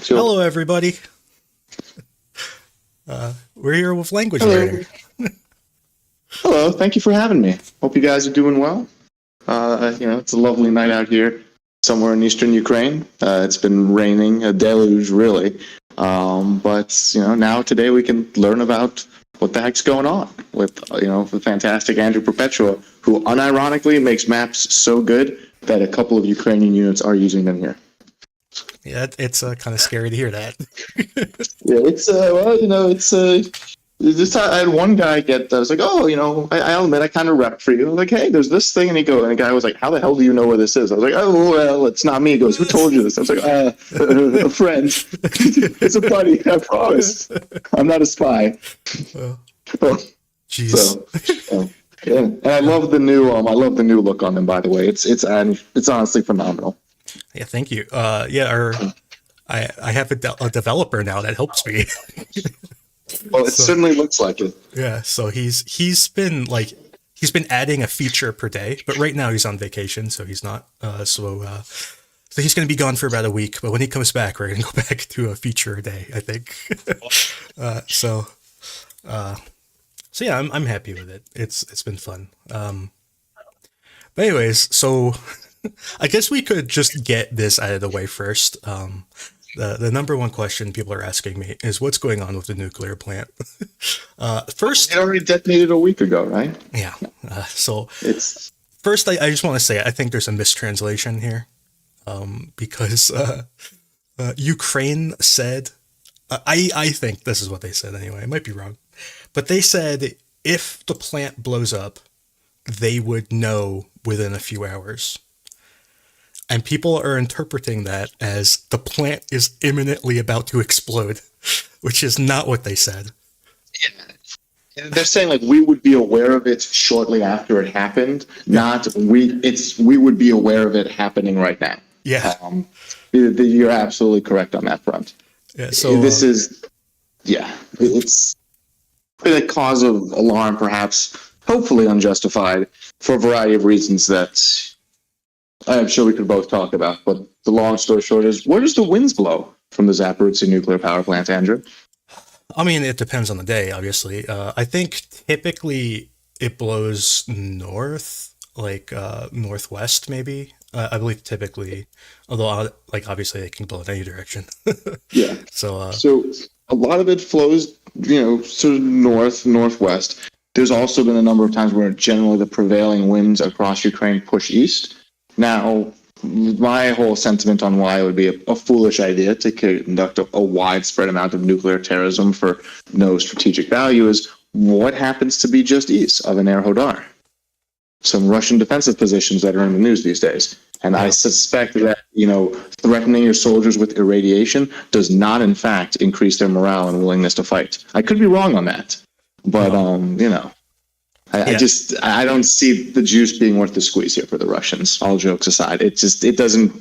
So, Hello, everybody. We're here with language hello. learning. Hello. Thank you for having me. Hope you guys are doing well. It's a lovely night out here somewhere in eastern Ukraine. It's been raining, a deluge, really. But now today we can learn about what the heck's going on with, the fantastic Andrew Perpetua, who unironically makes maps so good that a couple of Ukrainian units are using them here. Yeah, it's kind of scary to hear that. Yeah, this I had one guy I was like, oh, I'll admit I kind of rep for you. I'm like, hey, there's this thing, and the guy was like, how the hell do you know where this is? I was like, oh, well, it's not me. He goes, who told you this? I was like, a friend. It's a buddy. I promise. I'm not a spy. Jeez. Yeah, and I love the new look on them. By the way, it's honestly phenomenal. Yeah, thank you. I have a developer now that helps me. Well, it certainly looks like it. Yeah, so he's been adding a feature per day, but right now he's on vacation, so he's not. So he's going to be gone for about a week. But when he comes back, we're going to go back to a feature a day, I think. So yeah, I'm happy with it. It's been fun. But anyways, so I guess we could just get this out of the way first. The number one question people are asking me is what's going on with the nuclear plant. First, it already detonated a week ago, right? Yeah. So it's first, I just want to say I think there's a mistranslation here, because Ukraine said, I think this is what they said anyway. I might be wrong, but they said if the plant blows up, they would know within a few hours. And people are interpreting that as the plant is imminently about to explode, which is not what they said. Yeah. They're saying like we would be aware of it shortly after it happened, not we would be aware of it happening right now. Yeah. You're absolutely correct on that front. Yeah. So it's been a cause of alarm, perhaps, hopefully unjustified, for a variety of reasons that I'm sure we could both talk about, but the long story short is, where does the winds blow from the Zaporizhzhia nuclear power plant, Andrew? I mean, it depends on the day, obviously. I think typically it blows north, like northwest, maybe. I believe typically, although obviously it can blow in any direction. Yeah. So a lot of it flows, sort of northwest. There's also been a number of times where generally the prevailing winds across Ukraine push east. Now, my whole sentiment on why it would be a foolish idea to conduct a widespread amount of nuclear terrorism for no strategic value is what happens to be just east of Aner Hodar? Some Russian defensive positions that are in the news these days. And I suspect that, threatening your soldiers with irradiation does not, in fact, increase their morale and willingness to fight. I could be wrong on that. But, I don't see the juice being worth the squeeze here for the Russians. All jokes aside, it doesn't.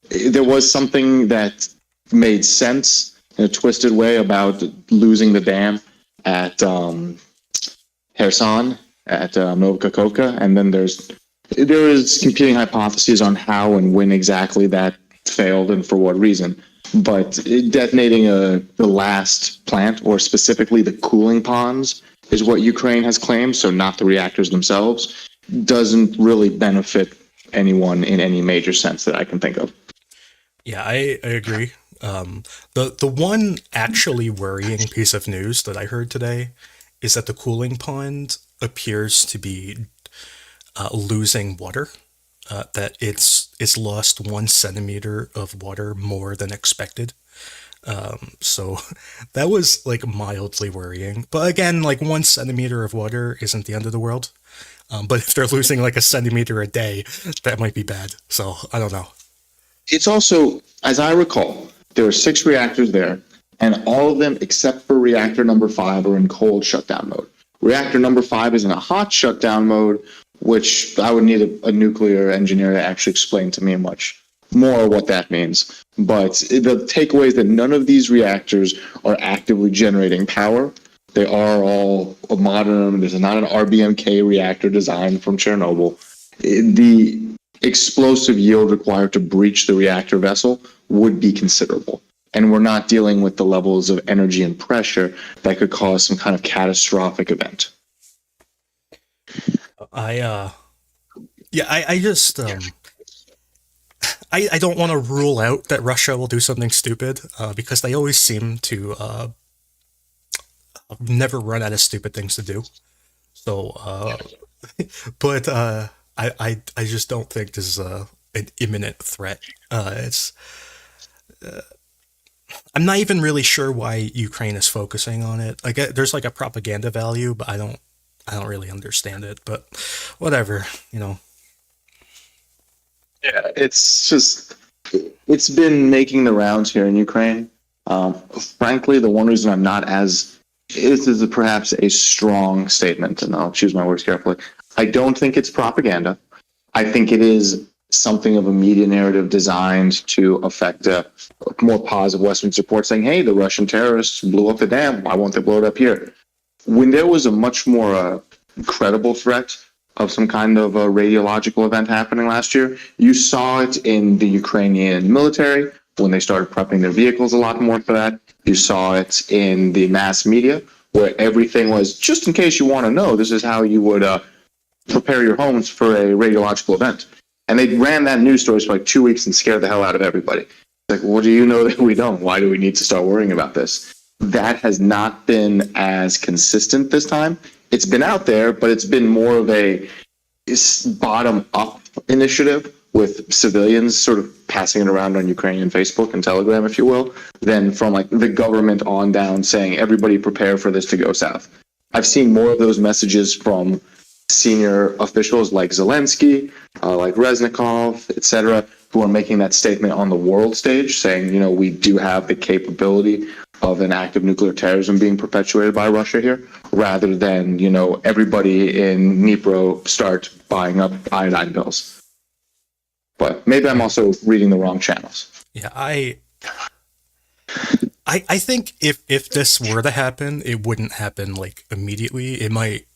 There was something that made sense in a twisted way about losing the dam at Kherson, at Novokakhovka, and then there is competing hypotheses on how and when exactly that failed and for what reason. But detonating the last plant, or specifically the cooling ponds, is what Ukraine has claimed, so not the reactors themselves, doesn't really benefit anyone in any major sense that I can think of. Yeah, I agree. The one actually worrying piece of news that I heard today is that the cooling pond appears to be losing water. That it's lost 1 centimeter of water more than expected. So that was mildly worrying. But again, 1 centimeter of water isn't the end of the world. But if they're losing 1 centimeter a day, that might be bad. So I don't know. It's also, as I recall, there are 6 reactors there, and all of them except for reactor number 5 are in cold shutdown mode. Reactor number 5 is in a hot shutdown mode, which I would need a nuclear engineer to actually explain to me much more what that means. But the takeaway is that none of these reactors are actively generating power. They are all modern. There's not an RBMK reactor designed from Chernobyl. The explosive yield required to breach the reactor vessel would be considerable. and we're not dealing with the levels of energy and pressure that could cause some kind of catastrophic event. I just I don't want to rule out that Russia will do something stupid because they always seem to never run out of stupid things to do. So, but I just don't think this is an imminent threat. It's I'm not even really sure why Ukraine is focusing on it. Like, there's like a propaganda value, but I don't really understand it. But whatever, you know. Yeah, it's been making the rounds here in Ukraine. Frankly, the one reason I'm not as this is perhaps a strong statement, and I'll choose my words carefully. I don't think it's propaganda. I think it is something of a media narrative designed to affect a more positive Western support, saying, "Hey, the Russian terrorists blew up the dam. Why won't they blow it up here?" When there was a much more credible threat of some kind of a radiological event happening last year, you saw it in the Ukrainian military when they started prepping their vehicles a lot more for that. You saw it in the mass media where everything was, just in case you want to know, this is how you would prepare your homes for a radiological event. And they ran that news story for like 2 weeks and scared the hell out of everybody. Like, what do you know that we don't? Why do we need to start worrying about this? That has not been as consistent this time. It's been out there, but it's been more of a bottom-up initiative with civilians sort of passing it around on Ukrainian Facebook and Telegram, if you will, than from like the government on down saying, everybody prepare for this to go south. I've seen more of those messages from senior officials like Zelensky, like Reznikov, etc., who are making that statement on the world stage saying, you know, we do have the capability of an act of nuclear terrorism being perpetuated by Russia here, rather than, you know, everybody in Dnipro start buying up iodine pills. But maybe I'm also reading the wrong channels. Yeah, I think if this were to happen, it wouldn't happen like immediately. It might.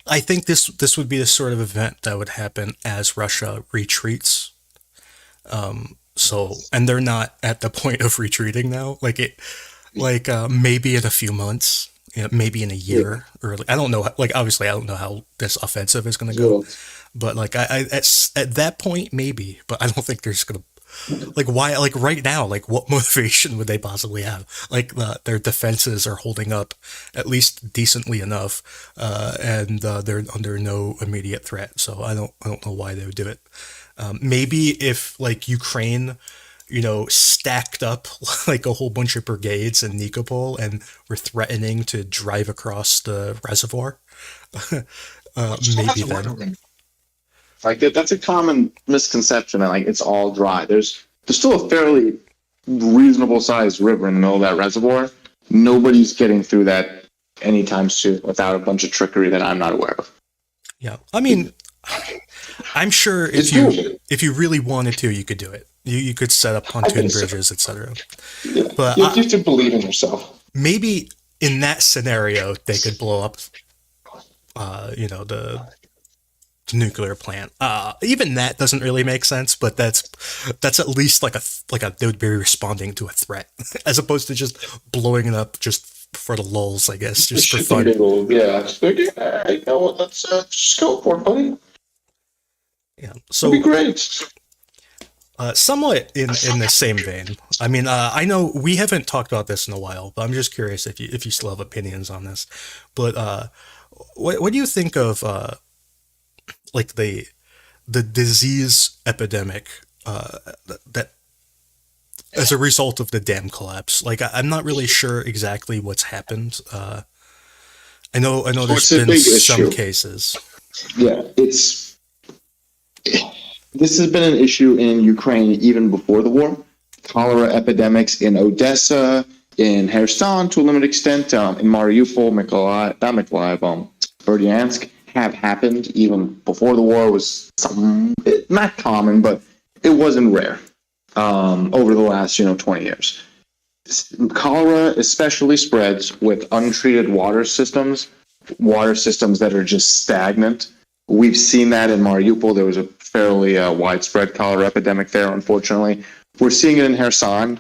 I think this would be the sort of event that would happen as Russia retreats. So, and they're not at the point of retreating now. Maybe in a few months, you know, maybe in a year, or I don't know. Like, obviously, I don't know how this offensive is going to go, but like, at that point, maybe. But I don't think there's going to, like, why, like right now, like, what motivation would they possibly have? Like, their defenses are holding up at least decently enough, and they're under no immediate threat. So I don't know why they would do it. Maybe if like Ukraine, you know, stacked up like a whole bunch of brigades in Nikopol and were threatening to drive across the reservoir, maybe then. Like that's a common misconception, and like it's all dry. There's still a fairly reasonable sized river in the middle of that reservoir. Nobody's getting through that anytime soon without a bunch of trickery that I'm not aware of. Yeah, I mean, I'm sure if you really wanted to, you could do it. You could set up pontoon bridges, etc. Yeah. But you have to believe in yourself. Maybe in that scenario, they could blow up, you know, the nuclear plant. Even that doesn't really make sense, but that's at least like they would be responding to a threat, as opposed to just blowing it up just for the lulz, I guess, just for fun. Yeah, you know what? Let's just go for it, buddy. Yeah, so it'd be great. Somewhat in the same vein. I mean, I know we haven't talked about this in a while, but I'm just curious if you still have opinions on this. But what do you think of like the disease epidemic that as a result of the dam collapse? Like, I'm not really sure exactly what's happened. I know there's been some cases. Yeah, this has been an issue in Ukraine even before the war. Cholera epidemics in Odessa, in Kherson to a limited extent, in Mariupol, Berdyansk have happened even before the war. Was not common, but it wasn't rare over the last 20 years. Cholera especially spreads with untreated water systems that are just stagnant. We've seen that in Mariupol. There was a fairly widespread cholera epidemic there, unfortunately. we're seeing it in Kherson.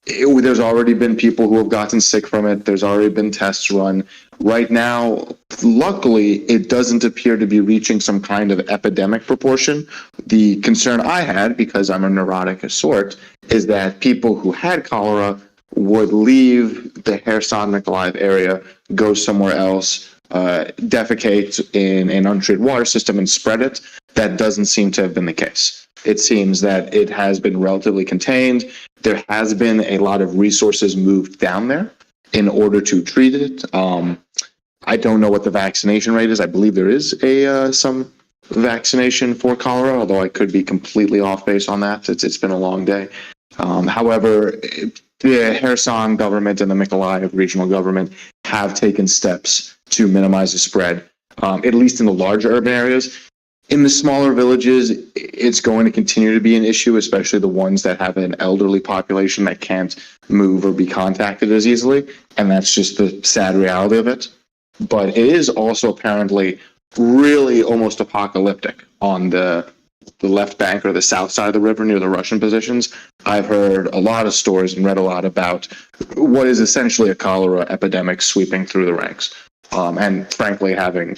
There's already been people who have gotten sick from it. There's already been tests run. Right now, luckily, it doesn't appear to be reaching some kind of epidemic proportion. The concern I had, because I'm a neurotic of sort, is that people who had cholera would leave the Kherson Mykolaiv area, go somewhere else, defecate in an untreated water system and spread it. That doesn't seem to have been the case. It seems that it has been relatively contained. There has been a lot of resources moved down there in order to treat it. I don't know what the vaccination rate is. I believe there is some vaccination for cholera, although I could be completely off base on that. It's been a long day. However, the Kherson government and the Mykolaiv regional government have taken steps to minimize the spread, at least in the larger urban areas. In the smaller villages, it's going to continue to be an issue, especially the ones that have an elderly population that can't move or be contacted as easily. And that's just the sad reality of it. But it is also apparently really almost apocalyptic on the left bank or the south side of the river near the Russian positions. I've heard a lot of stories and read a lot about what is essentially a cholera epidemic sweeping through the ranks. And frankly, having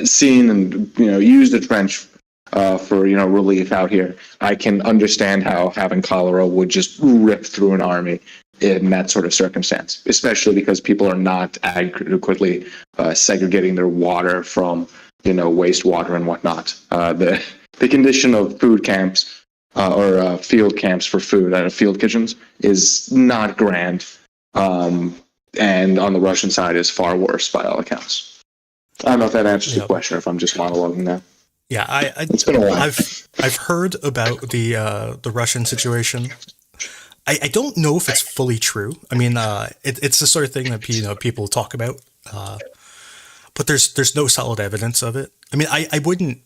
seen and used the trench for relief out here, I can understand how having cholera would just rip through an army in that sort of circumstance, especially because people are not adequately segregating their water from wastewater and whatnot. The condition of food camps or field camps for food at field kitchens is not grand, and on the Russian side is far worse by all accounts. I don't know if that answers your question, or if I'm just monologuing now. Yeah, it's been a while. I've heard about the Russian situation. I don't know if it's fully true. I mean, it's the sort of thing that people talk about, but there's no solid evidence of it. I mean, I wouldn't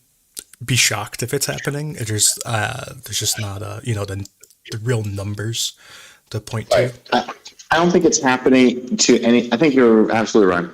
be shocked if it's happening. There's just not the real numbers to point to. I don't think it's happening to any. I think you're absolutely right.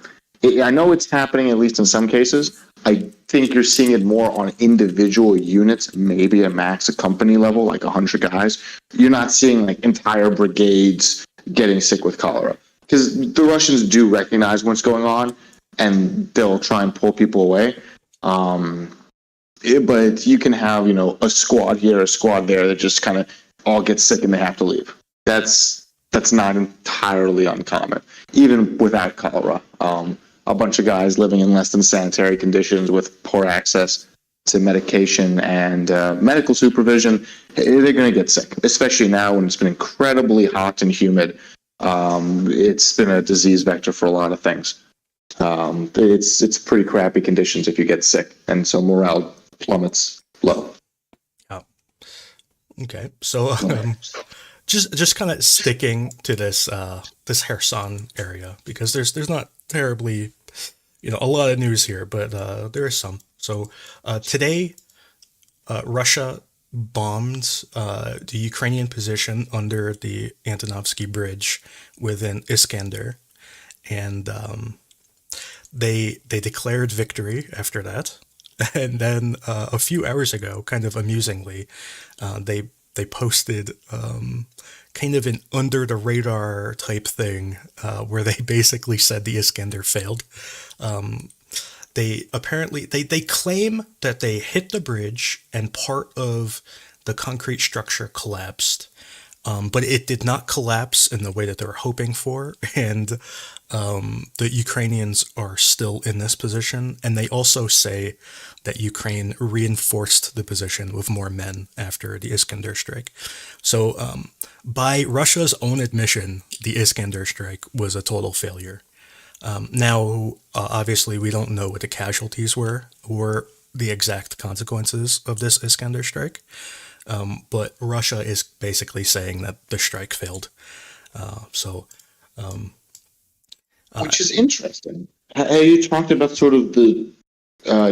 I know it's happening, at least in some cases. I think you're seeing it more on individual units, maybe a max, a company level, like 100 guys. You're not seeing like entire brigades getting sick with cholera, because the Russians do recognize what's going on, and they'll try and pull people away. But you can have, a squad here, a squad there that just kind of all get sick and they have to leave. That's not entirely uncommon, even without cholera. A bunch of guys living in less than sanitary conditions with poor access to medication and medical supervision, they're going to get sick, especially now when it's been incredibly hot and humid. It's been a disease vector for a lot of things. It's pretty crappy conditions if you get sick, and so morale plummets low. Oh. Okay, so just kind of sticking to this Kherson area, because there's not terribly a lot of news here, but there is some. So today, Russia bombed the Ukrainian position under the Antonovsky Bridge within Iskander, and they declared victory after that. And then a few hours ago, kind of amusingly, they posted kind of an under the radar type thing where they basically said the Iskander failed. They apparently they claim that they hit the bridge and part of the concrete structure collapsed, but it did not collapse in the way that they were hoping for, and the Ukrainians are still in this position. And they also say that Ukraine reinforced the position with more men after the Iskander strike. So by Russia's own admission, the Iskander strike was a total failure. Now, obviously, we don't know what the casualties were or the exact consequences of this Iskander strike, but Russia is basically saying that the strike failed. Which is interesting. Have you talked about sort of the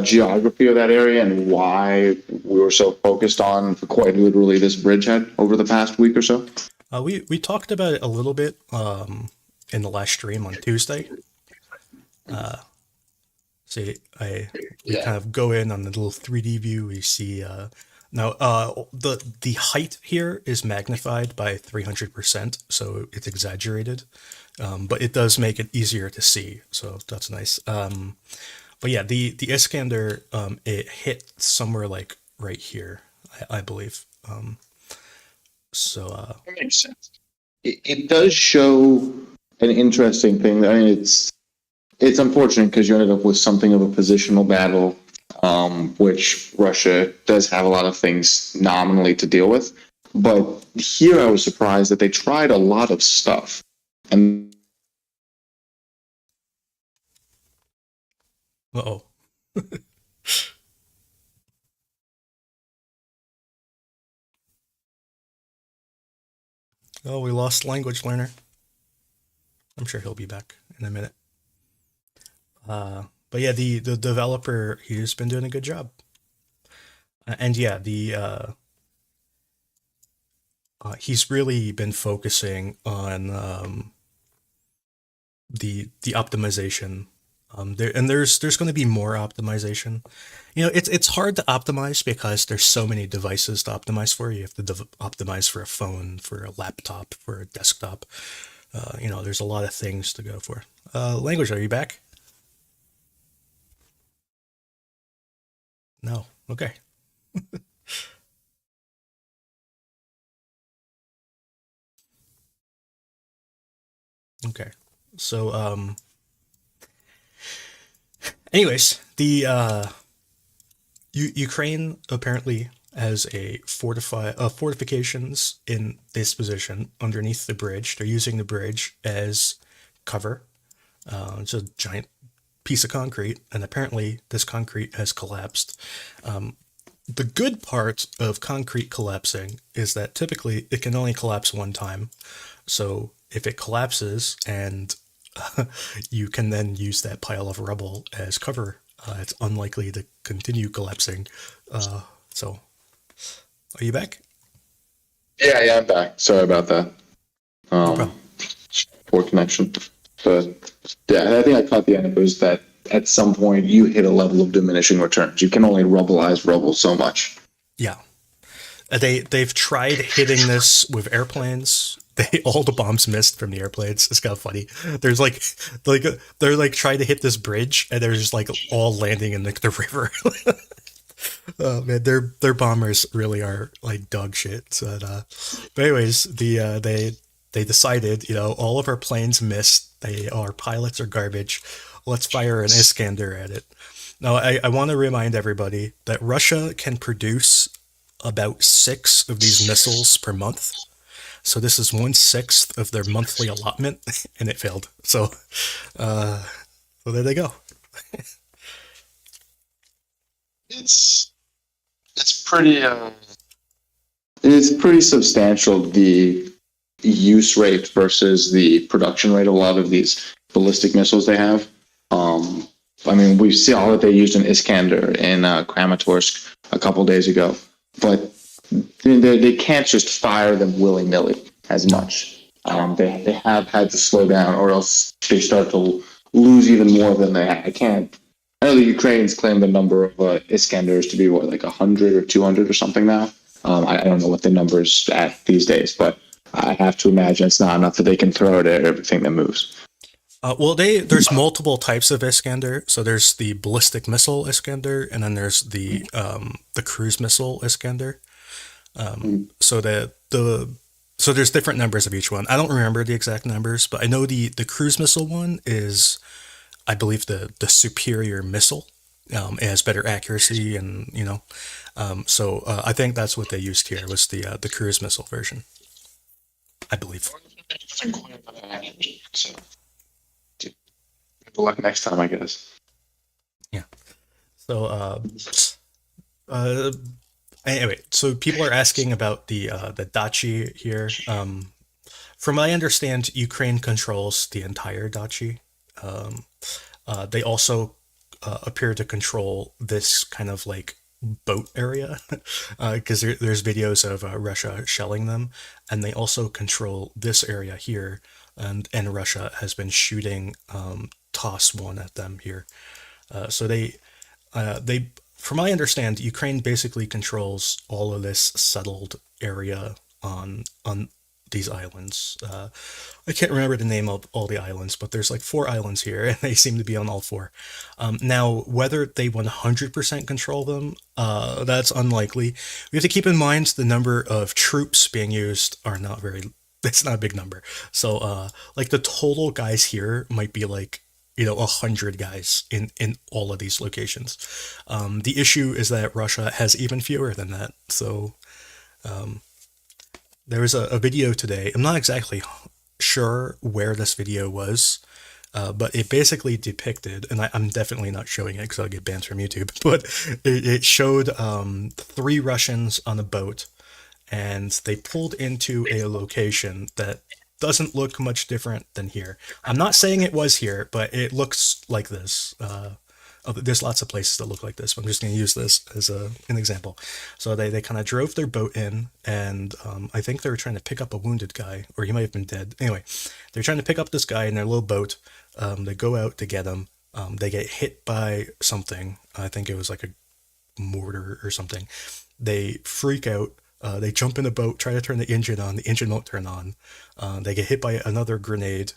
geography of that area and why we were so focused on quite literally this bridgehead over the past week or so? We talked about it a little bit in the last stream on Tuesday. We kind of go in on the little 3D view. We see Now, the height here is magnified by 300%, so it's exaggerated, but it does make it easier to see, so that's nice. But yeah, the Iskander, it hit somewhere like right here, I believe. So That makes sense. It does show an interesting thing. I mean, it's unfortunate because you ended up with something of a positional battle, which Russia does have a lot of things nominally to deal with. But here I was surprised that they tried a lot of stuff. And oh, oh, we lost language learner. I'm sure he'll be back in a minute. But yeah, the developer, he's been doing a good job. And yeah, the he's really been focusing on the optimization. There's going to be more optimization. You know, it's hard to optimize because there's so many devices to optimize for. You have to optimize for a phone, for a laptop, for a desktop. You know, there's a lot of things to go for. Language, are you back? No. Okay. Okay. So, anyways, the Ukraine apparently has a fortifications in this position underneath the bridge. They're using the bridge as cover. It's a giant piece of concrete, and apparently this concrete has collapsed. The good part of concrete collapsing is that typically it can only collapse one time. So if it collapses and you can then use that pile of rubble as cover, it's unlikely to continue collapsing. So, are you back? yeah, I'm back. Sorry about that. No Um, problem. Poor connection. But yeah, I think I caught the end of it was that at some point you hit a level of diminishing returns. You can only rubbleize rubble so much. Yeah, they've tried hitting this with airplanes. They all the bombs missed from the airplanes. It's kind of funny. There's like they're like trying to hit this bridge, and they're just like all landing in the river. Oh man, their bombers really are like dog shit. So, but anyways, they decided, you know, all of our planes missed. Our pilots are garbage. Let's fire an Iskander at it. Now, I want to remind everybody that Russia can produce about 6 of these missiles per month. So this is 1/6 of their monthly allotment, and it failed. Uh, so there they go. It's it's pretty it's pretty substantial, the use rate versus the production rate of a lot of these ballistic missiles they have. Um, I mean, we saw that they used an Iskander in Kramatorsk a couple days ago, but they can't just fire them willy nilly as No. much. They have had to slow down, or else they start to lose even more than they have. I can't. I know the Ukrainians claim the number of Iskanders to be what, like 100 or 200 or something now. I don't know what the number's at these days, but I have to imagine it's not enough that they can throw it at everything that moves. Well, there's multiple types of Iskander. So there's the ballistic missile Iskander, and then there's the cruise missile Iskander. So so there's different numbers of each one. I don't remember the exact numbers, but I know the cruise missile one is, I believe, the superior missile. It has better accuracy, and you know, I think that's what they used here was the cruise missile version. I believe. So, good luck next time, I guess. Yeah. So uh, anyway, so people are asking about the Dachi here. From what I understand, Ukraine controls the entire Dachi. Um, they also appear to control this kind of like boat area because there's videos of Russia shelling them, and they also control this area here, and Russia has been shooting TOS one at them here. So they from my understand, Ukraine basically controls all of this settled area on these islands. I can't remember the name of all the islands, but there's like four islands here, and they seem to be on all four. Now, whether they 100% control them, that's unlikely. We have to keep in mind the number of troops being used are not very. It's not a big number. So, like the total guys here might be like 100 guys in all of these locations. The issue is that Russia has even fewer than that. So there was a video today. I'm not exactly sure where this video was, but it basically depicted, and I'm definitely not showing it because I'll get banned from YouTube, but it showed three Russians on a boat, and they pulled into a location that doesn't look much different than here. I'm not saying it was here, but it looks like this. There's lots of places that look like this, but I'm just going to use this as an example. So they kind of drove their boat in, and I think they were trying to pick up a wounded guy, or he might have been dead. Anyway, they're trying to pick up this guy in their little boat. They go out to get him. They get hit by something. I think it was like a mortar or something. They freak out. They jump in the boat, try to turn the engine on. The engine won't turn on. They get hit by another grenade.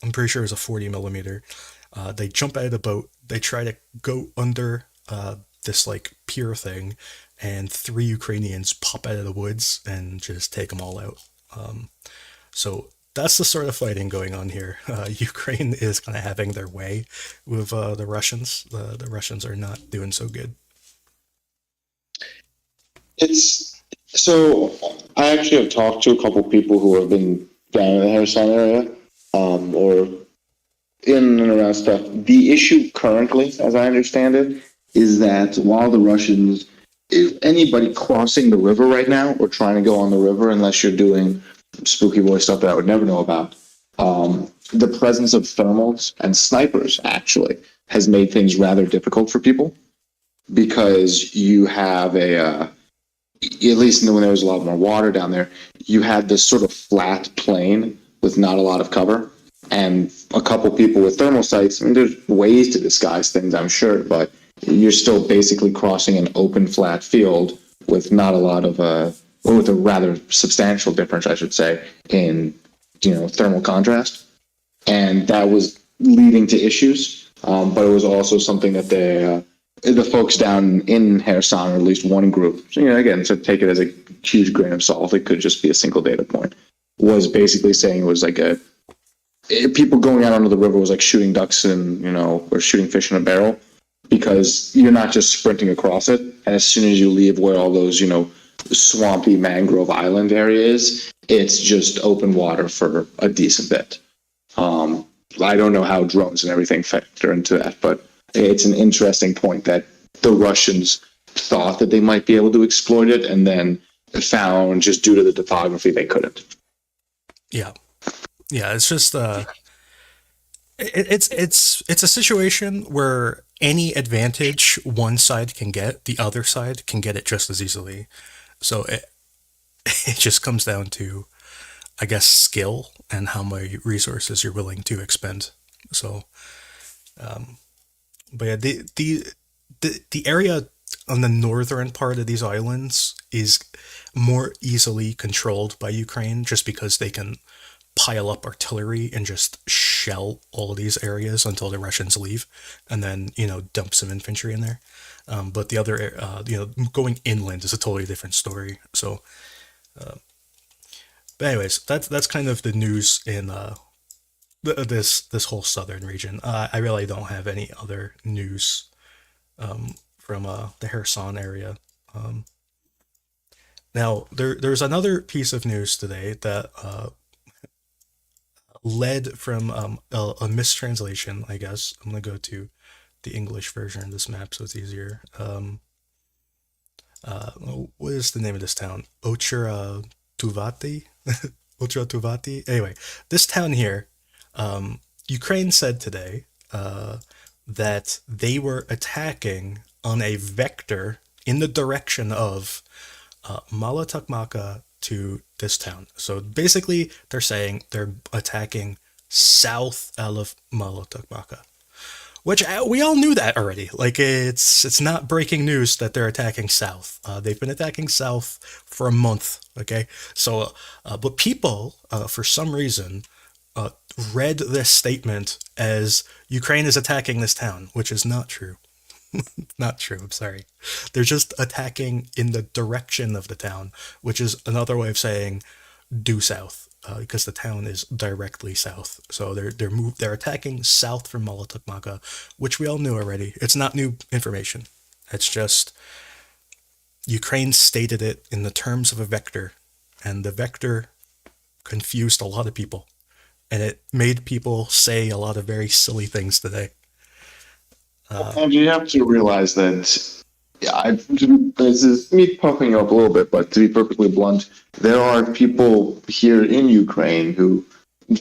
I'm pretty sure it was a 40 millimeter. They jump out of the boat. They try to go under this like pier thing, and three Ukrainians pop out of the woods and just take them all out. So that's the sort of fighting going on here. Ukraine is kind of having their way with the Russians. The Russians are not doing so good. It's so I actually have talked to a couple people who have been down in the Kherson area, or in and around stuff. The issue currently, as I understand it, is that while the Russians, if anybody crossing the river right now or trying to go on the river, unless you're doing spooky boy stuff that I would never know about, the presence of thermals and snipers actually has made things rather difficult for people, because you have at least when there was a lot more water down there, you had this sort of flat plain with not a lot of cover. And a couple people with thermal sights, I mean, there's ways to disguise things, I'm sure, but you're still basically crossing an open, flat field with not a lot of, or with a rather substantial difference, I should say, in, thermal contrast. And that was leading to issues. But it was also something that the folks down in Kherson, or at least one group, so, again, to take it as a huge grain of salt, it could just be a single data point, was basically saying it was like people going out onto the river was like shooting ducks and, or shooting fish in a barrel, because you're not just sprinting across it. And as soon as you leave where all those, swampy mangrove island area is, it's just open water for a decent bit. I don't know how drones and everything factor into that, but it's an interesting point that the Russians thought that they might be able to exploit it, and then found just due to the topography they couldn't. Yeah. Yeah, it's just it's a situation where any advantage one side can get, the other side can get it just as easily. So it just comes down to, I guess, skill and how many resources you're willing to expend. So, but yeah, the area on the northern part of these islands is more easily controlled by Ukraine, just because they can pile up artillery and just shell all of these areas until the Russians leave, and then dump some infantry in there. But the other, going inland is a totally different story. So, but anyways, that's kind of the news in this whole southern region. I really don't have any other news from the Kherson area. Now there's another piece of news today that led from a mistranslation, I guess. I'm gonna go to the English version of this map so it's easier. What is the name of this town? Ochura Tuvati? Ochura Tuvati? Anyway, this town here, Ukraine said today that they were attacking on a vector in the direction of Malatakmaka to this town. So basically, they're saying they're attacking south out of Malatakmaka, Which we all knew that already. Like it's not breaking news that they're attacking south. They've been attacking south for a month. Okay, so but people for some reason uh, read this statement as Ukraine is attacking this town, which is not true. Not true. I'm sorry. They're just attacking in the direction of the town, which is another way of saying due south. Because the town is directly south, so they're attacking south from Molotokmaka, which we all knew already. It's not new information. It's just Ukraine stated it in the terms of a vector, and the vector confused a lot of people, and it made people say a lot of very silly things today. And you have to realize that, this is me puffing up a little bit, but to be perfectly blunt, there are people here in Ukraine who,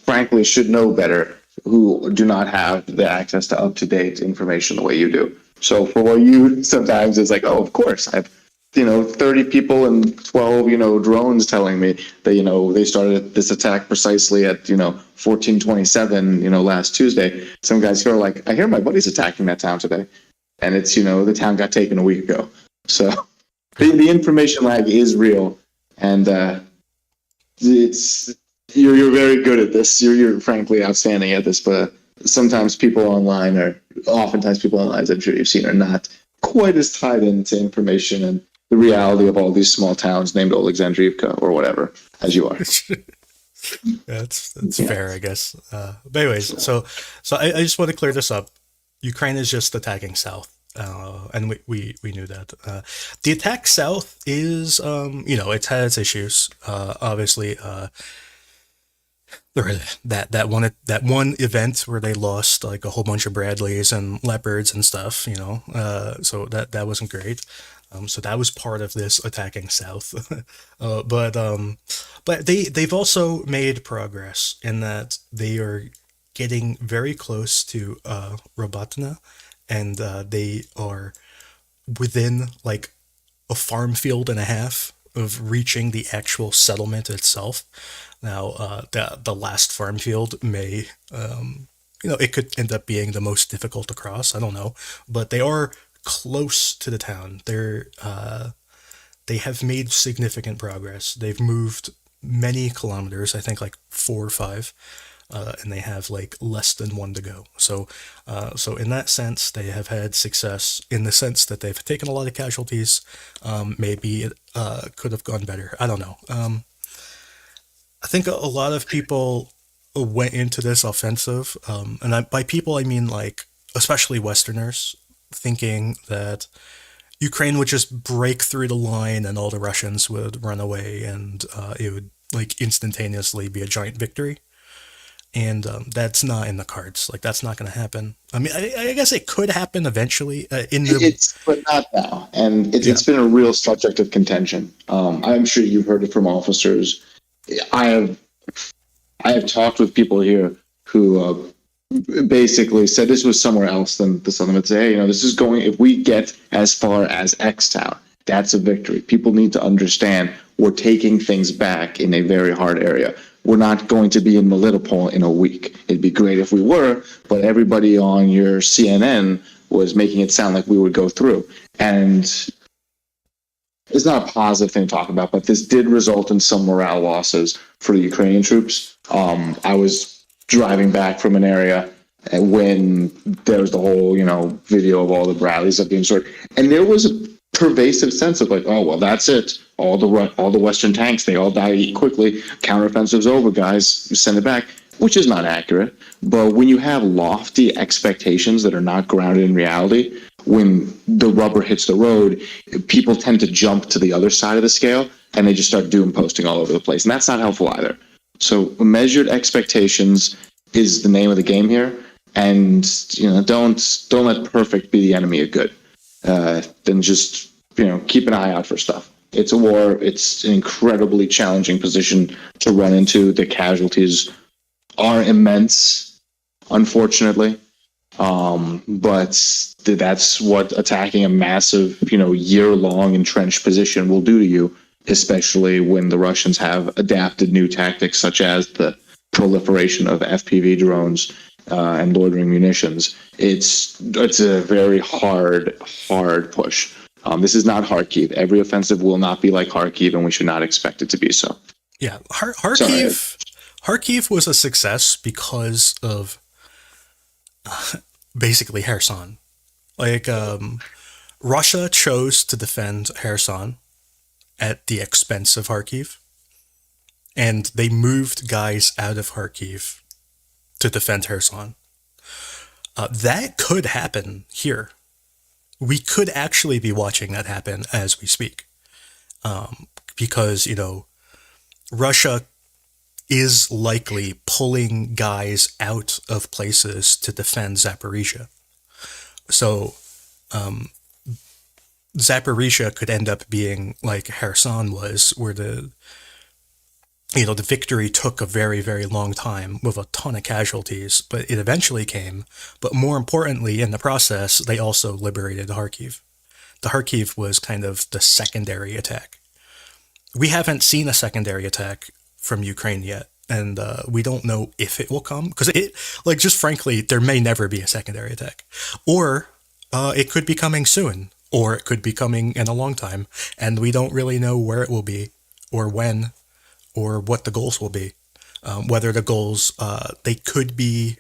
frankly, should know better, who do not have the access to up-to-date information the way you do. So for what you sometimes it's like, oh, of course, I've 30 people and 12, drones telling me that, they started this attack precisely at, 1427, last Tuesday. Some guys here are like, I hear my buddy's attacking that town today. And it's, the town got taken a week ago. So the information lag is real. And you're very good at this. You're frankly outstanding at this, but oftentimes people online, as I'm sure you've seen, are not quite as tied into information and the reality of all these small towns named Avdiivka or whatever as you are. That's fair, I guess. But anyways, so I just want to clear this up. Ukraine is just attacking south, and we knew that. The attack south is, it's had its issues. Obviously, that one event where they lost like a whole bunch of Bradleys and Leopards and stuff, so that wasn't great. So that was part of this attacking south, but they've also made progress in that they are getting very close to Robatna, and they are within like a farm field and a half of reaching the actual settlement itself. Now, the last farm field may, it could end up being the most difficult to cross. I don't know, but they are close to the town. They have made significant progress. They've moved many kilometers, I think like 4 or 5, and they have like less than 1 to go. So in that sense, they have had success in the sense that they've taken a lot of casualties. Maybe it could have gone better. I don't know. I think a lot of people went into this offensive, and by people I mean like especially Westerners, thinking that Ukraine would just break through the line and all the Russians would run away, and it would like instantaneously be a giant victory. And that's not in the cards. Like that's not going to happen. I mean, I guess it could happen eventually. But not now. And it's been a real subject of contention. I'm sure you've heard it from officers. I have talked with people here who basically said this was somewhere else than the Southern. Say, hey, this is going. If we get as far as X town, that's a victory. People need to understand we're taking things back in a very hard area. We're not going to be in Melitopol in a week. It'd be great if we were, but everybody on your CNN was making it sound like we would go through. And it's not a positive thing to talk about, but this did result in some morale losses for the Ukrainian troops. I was driving back from an area when there was the whole, video of all the rallies that being sorted, and there was a pervasive sense of like, oh well, that's it. All the Western tanks, they all die quickly. Counteroffensive's over, guys. Send it back, which is not accurate. But when you have lofty expectations that are not grounded in reality, when the rubber hits the road, people tend to jump to the other side of the scale and they just start doom posting all over the place, and that's not helpful either. So measured expectations is the name of the game here, and don't let perfect be the enemy of good. Then just keep an eye out for stuff. It's a war. It's an incredibly challenging position to run into. The casualties are immense, unfortunately. But that's what attacking a massive, year-long entrenched position will do to you, especially when the Russians have adapted new tactics such as the proliferation of FPV drones and loitering munitions, it's a very hard push. This is not Kharkiv. Every offensive will not be like Kharkiv, and we should not expect it to be so. Yeah, Kharkiv was a success because of basically Kherson. Like, Russia chose to defend Kherson at the expense of Kharkiv, and they moved guys out of Kharkiv to defend Kherson. That could happen here. We could actually be watching that happen as we speak, because, Russia is likely pulling guys out of places to defend Zaporizhia. So Zaporizhia could end up being like Kherson was, where the victory took a very, very long time with a ton of casualties, but it eventually came. But more importantly, in the process, they also liberated Kharkiv. The Kharkiv was kind of the secondary attack. We haven't seen a secondary attack from Ukraine yet, and we don't know if it will come, because just frankly, there may never be a secondary attack. Or it could be coming soon, or it could be coming in a long time, and we don't really know where it will be, or when, or what the goals will be. Whether the goals, they could be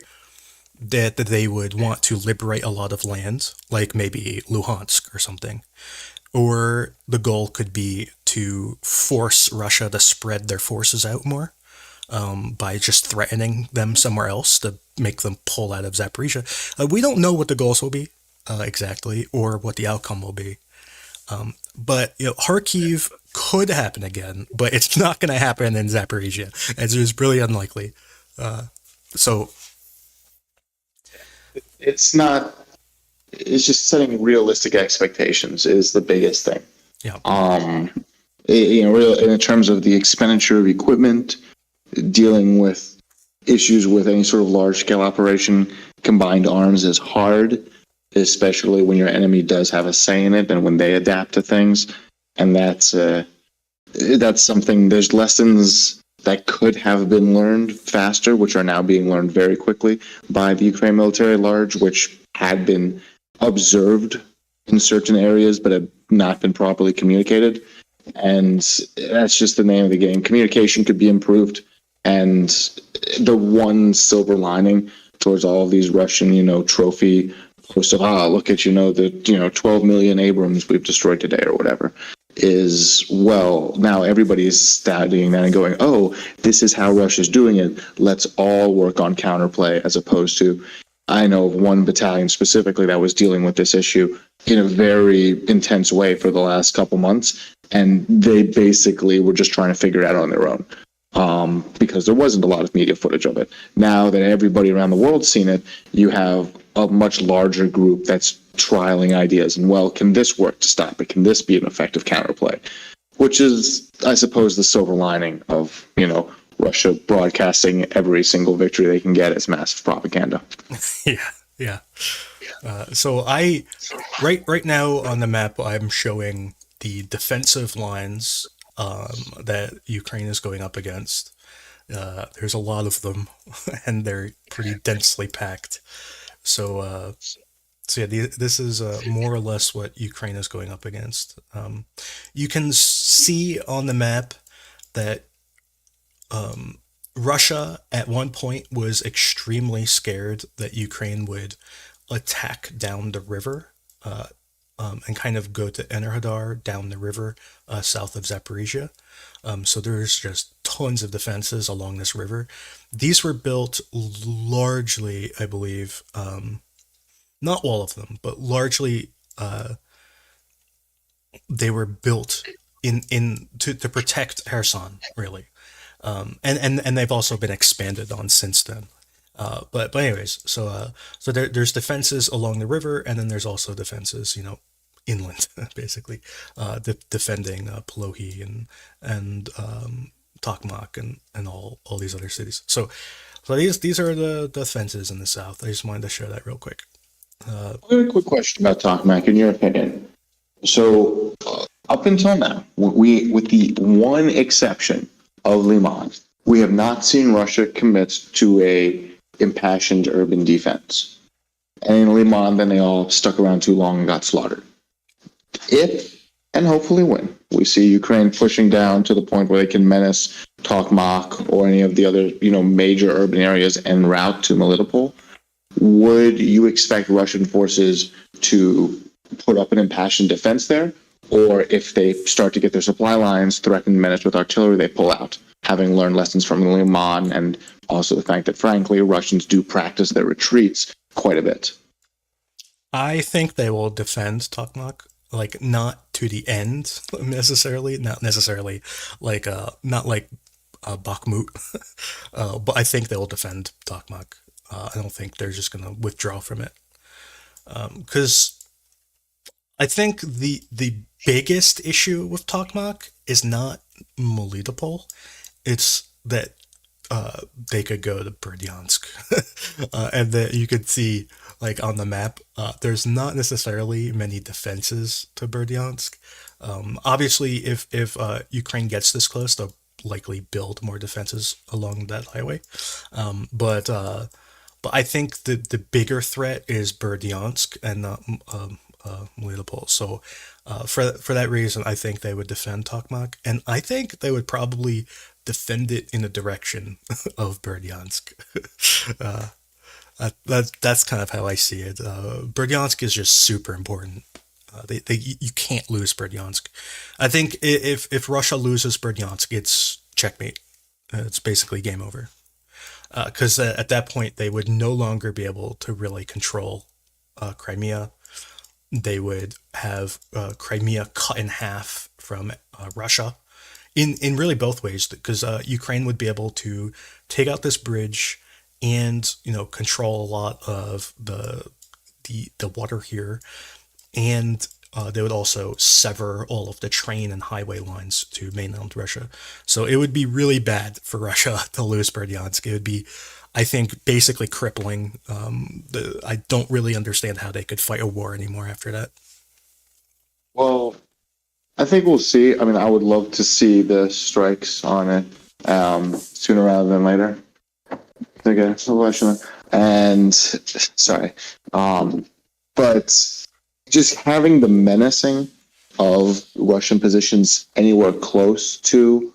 that they would want to liberate a lot of land, like maybe Luhansk or something. Or the goal could be to force Russia to spread their forces out more, by just threatening them somewhere else to make them pull out of Zaporizhia. We don't know what the goals will be exactly, or what the outcome will be. But Kharkiv could happen again, but it's not going to happen in Zaporizhia. It's really unlikely. So it's not. It's just setting realistic expectations is the biggest thing. Yeah. In terms of the expenditure of equipment, dealing with issues with any sort of large scale operation, combined arms is hard, especially when your enemy does have a say in it and when they adapt to things. And that's something. There's lessons that could have been learned faster, which are now being learned very quickly by the Ukraine military at large, which had been observed in certain areas but have not been properly communicated. And that's just the name of the game. Communication could be improved. And the one silver lining towards all of these Russian, trophy posts of, look at, the 12 million Abrams we've destroyed today or whatever, is, well, now everybody's studying that and going, oh, this is how Russia's doing it. Let's all work on counterplay, as opposed to, I know of one battalion specifically that was dealing with this issue in a very intense way for the last couple months, and they basically were just trying to figure it out on their own, because there wasn't a lot of media footage of it. Now that everybody around the world's seen it, you have a much larger group that's trialing ideas, and, well, can this work to stop it? Can this be an effective counterplay? Which is, I suppose, the silver lining of, Russia broadcasting every single victory they can get as massive propaganda. Yeah. So right now on the map, I'm showing the defensive lines that Ukraine is going up against. There's a lot of them, and they're pretty densely packed. So yeah, this is more or less what Ukraine is going up against. You can see on the map that Russia at one point was extremely scared that Ukraine would attack down the river, and kind of go to Enerhodar down the river south of Zaporizhia. So there's just tons of defenses along this river. These were built largely, I believe, not all of them, but largely they were built to protect Kherson, really. And they've also been expanded on since then. But anyways, so there's defenses along the river, and then there's also defenses, inland, basically, defending Polohi and Tokmak and all these other cities. So these are the defenses in the south. I just wanted to share that real quick. I have a quick question about Tokmak, in your opinion. So up until now, with the one exception of Liman, we have not seen Russia commit to a impassioned urban defense. And in Liman, then they all stuck around too long and got slaughtered. If, and hopefully when, we see Ukraine pushing down to the point where they can menace Tokmak or any of the other, major urban areas en route to Melitopol, would you expect Russian forces to put up an impassioned defense there? Or if they start to get their supply lines threatened and menaced with artillery, they pull out, having learned lessons from Liman and also the fact that, frankly, Russians do practice their retreats quite a bit. I think they will defend Tokmak, like not to the end necessarily, not necessarily like not like Bakhmut, but I think they will defend Tokmak. I don't think they're just gonna withdraw from it, because I think the biggest issue with Tokmak is not Melitopol, it's that they could go to Berdyansk, and that you could see, like on the map, there's not necessarily many defenses to Berdyansk. Obviously, if Ukraine gets this close, they'll likely build more defenses along that highway. But I think the bigger threat is Berdyansk and not Melitopol. So for that reason, I think they would defend Tokmak, and I think they would probably defend it in the direction of Berdyansk. That's kind of how I see it. Berdyansk is just super important. You can't lose Berdyansk. I think if Russia loses Berdyansk, it's checkmate. It's basically game over. Because at that point, they would no longer be able to really control Crimea. They would have Crimea cut in half from Russia, in really both ways. Because Ukraine would be able to take out this bridge and control a lot of the water here, and they would also sever all of the train and highway lines to mainland Russia. So it would be really bad for Russia to lose Berdyansk. It would be, I think, basically crippling. I don't really understand how they could fight a war anymore after that. Well, I think we'll see. I mean, I would love to see the strikes on it sooner rather than later. Okay, and sorry, but just having the menacing of Russian positions anywhere close to,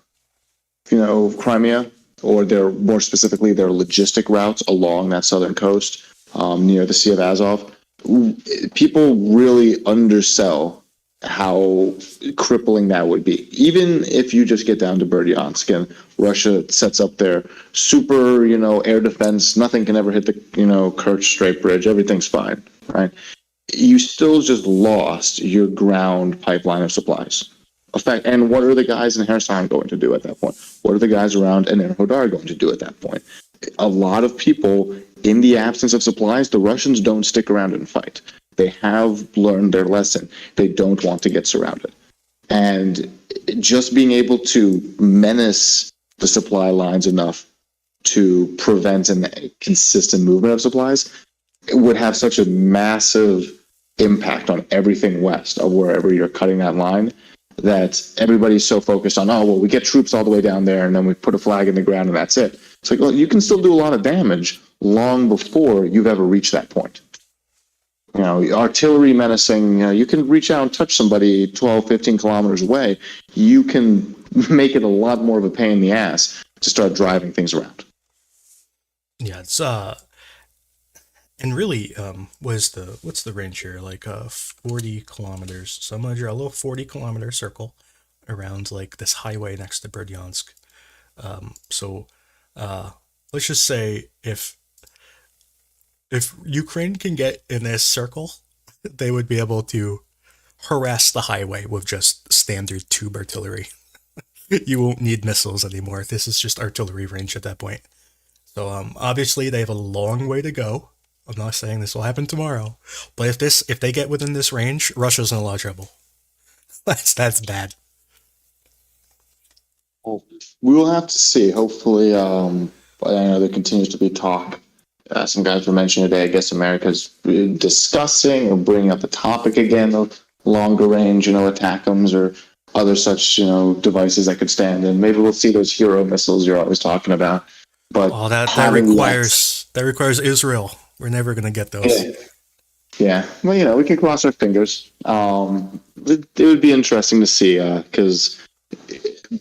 Crimea, or more specifically their logistic routes along that southern coast, near the Sea of Azov, people really undersell how crippling that would be. Even if you just get down to Berdyansk and Russia sets up their super, air defense, nothing can ever hit the, Kerch Strait Bridge, everything's fine, right? You still just lost your ground pipeline of supplies. And what are the guys in Kherson going to do at that point? What are the guys around Enerhodar going to do at that point? A lot of people, in the absence of supplies, the Russians don't stick around and fight. They have learned their lesson. They don't want to get surrounded. And just being able to menace the supply lines enough to prevent a consistent movement of supplies, it would have such a massive impact on everything west of wherever you're cutting that line, that everybody's so focused on, we get troops all the way down there and then we put a flag in the ground and that's it. It's like, well, you can still do a lot of damage long before you've ever reached that point. Artillery menacing, you can reach out and touch somebody 12, 15 kilometers away. You can make it a lot more of a pain in the ass to start driving things around. Yeah, it's and really, what's the range here? Like 40 kilometers. So I'm gonna draw a little 40-kilometer circle around like this highway next to Berdyansk. So let's just say if Ukraine can get in this circle, they would be able to harass the highway with just standard tube artillery. You won't need missiles anymore. This is just artillery range at that point. So obviously they have a long way to go. I'm not saying this will happen tomorrow, but if they get within this range, Russia's in a lot of trouble. That's bad. Well, we will have to see. Hopefully, but I know there continues to be talk. Some guys were mentioning today, I guess America's discussing or bringing up the topic again of longer range, ATACMS or other such, devices that could stand. And maybe we'll see those hero missiles you're always talking about. But that requires That requires Israel. We're never gonna get those. Yeah. Yeah. Well, we can cross our fingers. It would be interesting to see because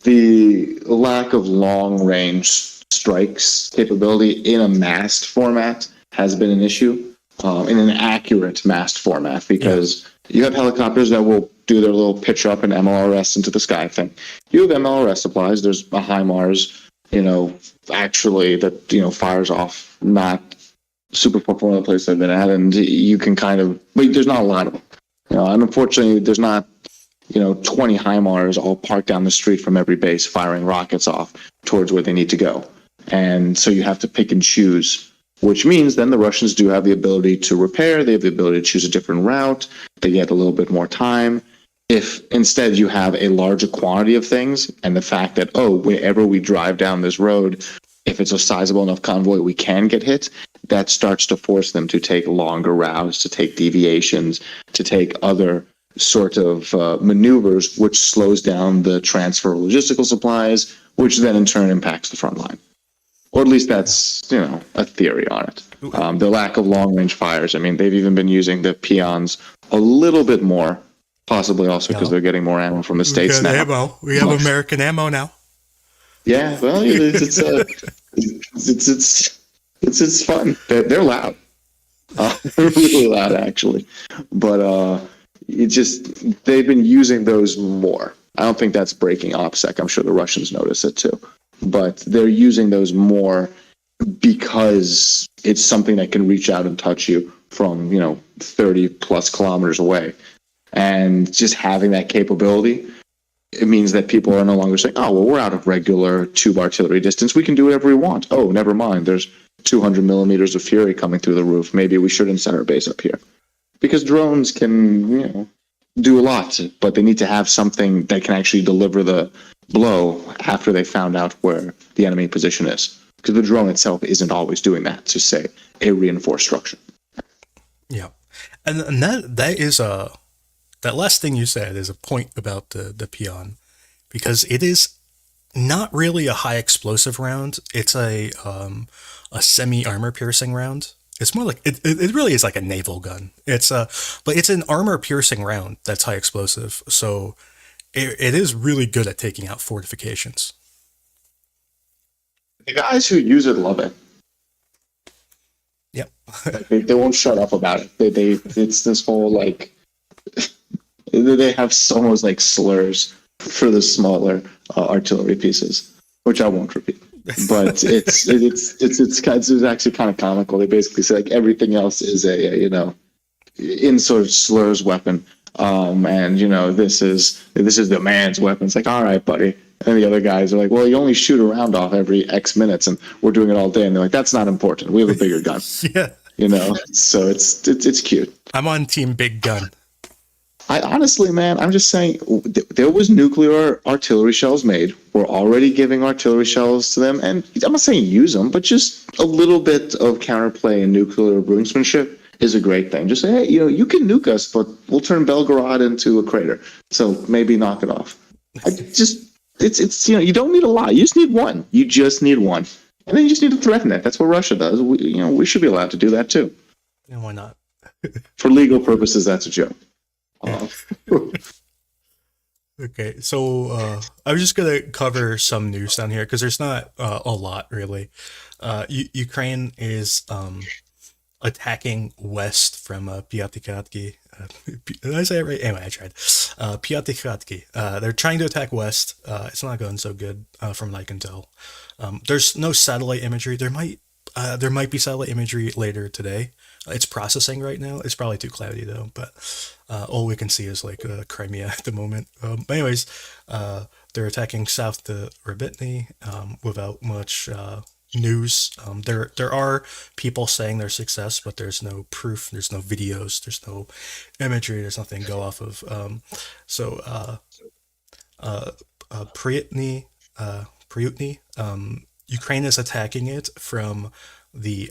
the lack of long range strikes capability in a massed format has been an issue, in an accurate massed format, because you have helicopters that will do their little pitch up and MLRS into the sky thing. You have MLRS supplies. There's a HIMARS, actually that, fires off not super far from the place I've been at, and you can but there's not a lot of them. And unfortunately, there's not 20 HIMARS all parked down the street from every base firing rockets off towards where they need to go. And so you have to pick and choose, which means then the Russians do have the ability to repair. They have the ability to choose a different route. They get a little bit more time. If instead you have a larger quantity of things, and the fact that, whenever we drive down this road, if it's a sizable enough convoy, we can get hit, that starts to force them to take longer routes, to take deviations, to take other sort of maneuvers, which slows down the transfer of logistical supplies, which then in turn impacts the front line. Or at least that's, a theory on it. The lack of long-range fires. I mean, they've even been using the peons a little bit more, possibly also because they're getting more ammo from the States now. Ammo. We have American ammo now. Yeah, well, it's fun. They're loud. They're really loud, actually. But they've been using those more. I don't think that's breaking OPSEC. I'm sure the Russians notice it too. But they're using those more because it's something that can reach out and touch you from 30 plus kilometers away. And just having that capability, it means that people are no longer saying, oh, well, we're out of regular tube artillery distance. We can do whatever we want. Oh, never mind. There's 200 millimeters of fury coming through the roof. Maybe we shouldn't set our base up here. Because drones can, do a lot, but they need to have something that can actually deliver the blow after they found out where the enemy position is. Because the drone itself isn't always doing that to, say, a reinforced structure. Yeah. And that is that last thing you said is a point about the peon, because it is not really a high explosive round. It's a semi armor piercing round. It's more like it really is like a naval gun. But it's an armor piercing round that's high explosive. So it is really good at taking out fortifications. The guys who use it love it. Yep. They won't shut up about it. It's this whole they have almost like slurs for the smaller artillery pieces, which I won't repeat. But it's actually kind of comical. They basically say everything else is a in sort of slurs weapon, and this is the man's weapon. It's all right, buddy. And the other guys are well, you only shoot a round off every X minutes, and we're doing it all day. And they're that's not important. We have a bigger gun. Yeah. So it's cute. I'm on team big gun. I honestly, man, I'm just saying, there was nuclear artillery shells made. We're already giving artillery shells to them, and I'm not saying use them, but just a little bit of counterplay and nuclear brinksmanship is a great thing. Just say, hey, you can nuke us, but we'll turn Belgorod into a crater. So maybe knock it off. It's you don't need a lot. You just need one. You just need one, and then you just need to threaten it. That's what Russia does. We should be allowed to do that too. And why not? For legal purposes, that's a joke. Okay, so I was just gonna cover some news down here because there's not a lot really. Ukraine is attacking west from Piatykhatky. Did I say it right? Anyway, I tried. Piatykhatky. They're trying to attack west. It's not going so good from what I can tell. There's no satellite imagery. There might be satellite imagery later today. It's processing right now. It's probably too cloudy though, but all we can see is Crimea at the moment. Anyways, they're attacking south to Rybitny without much news. There are people saying their success, but there's no proof. There's no videos. There's no imagery. There's nothing to go off of. Priutny, Ukraine is attacking it from the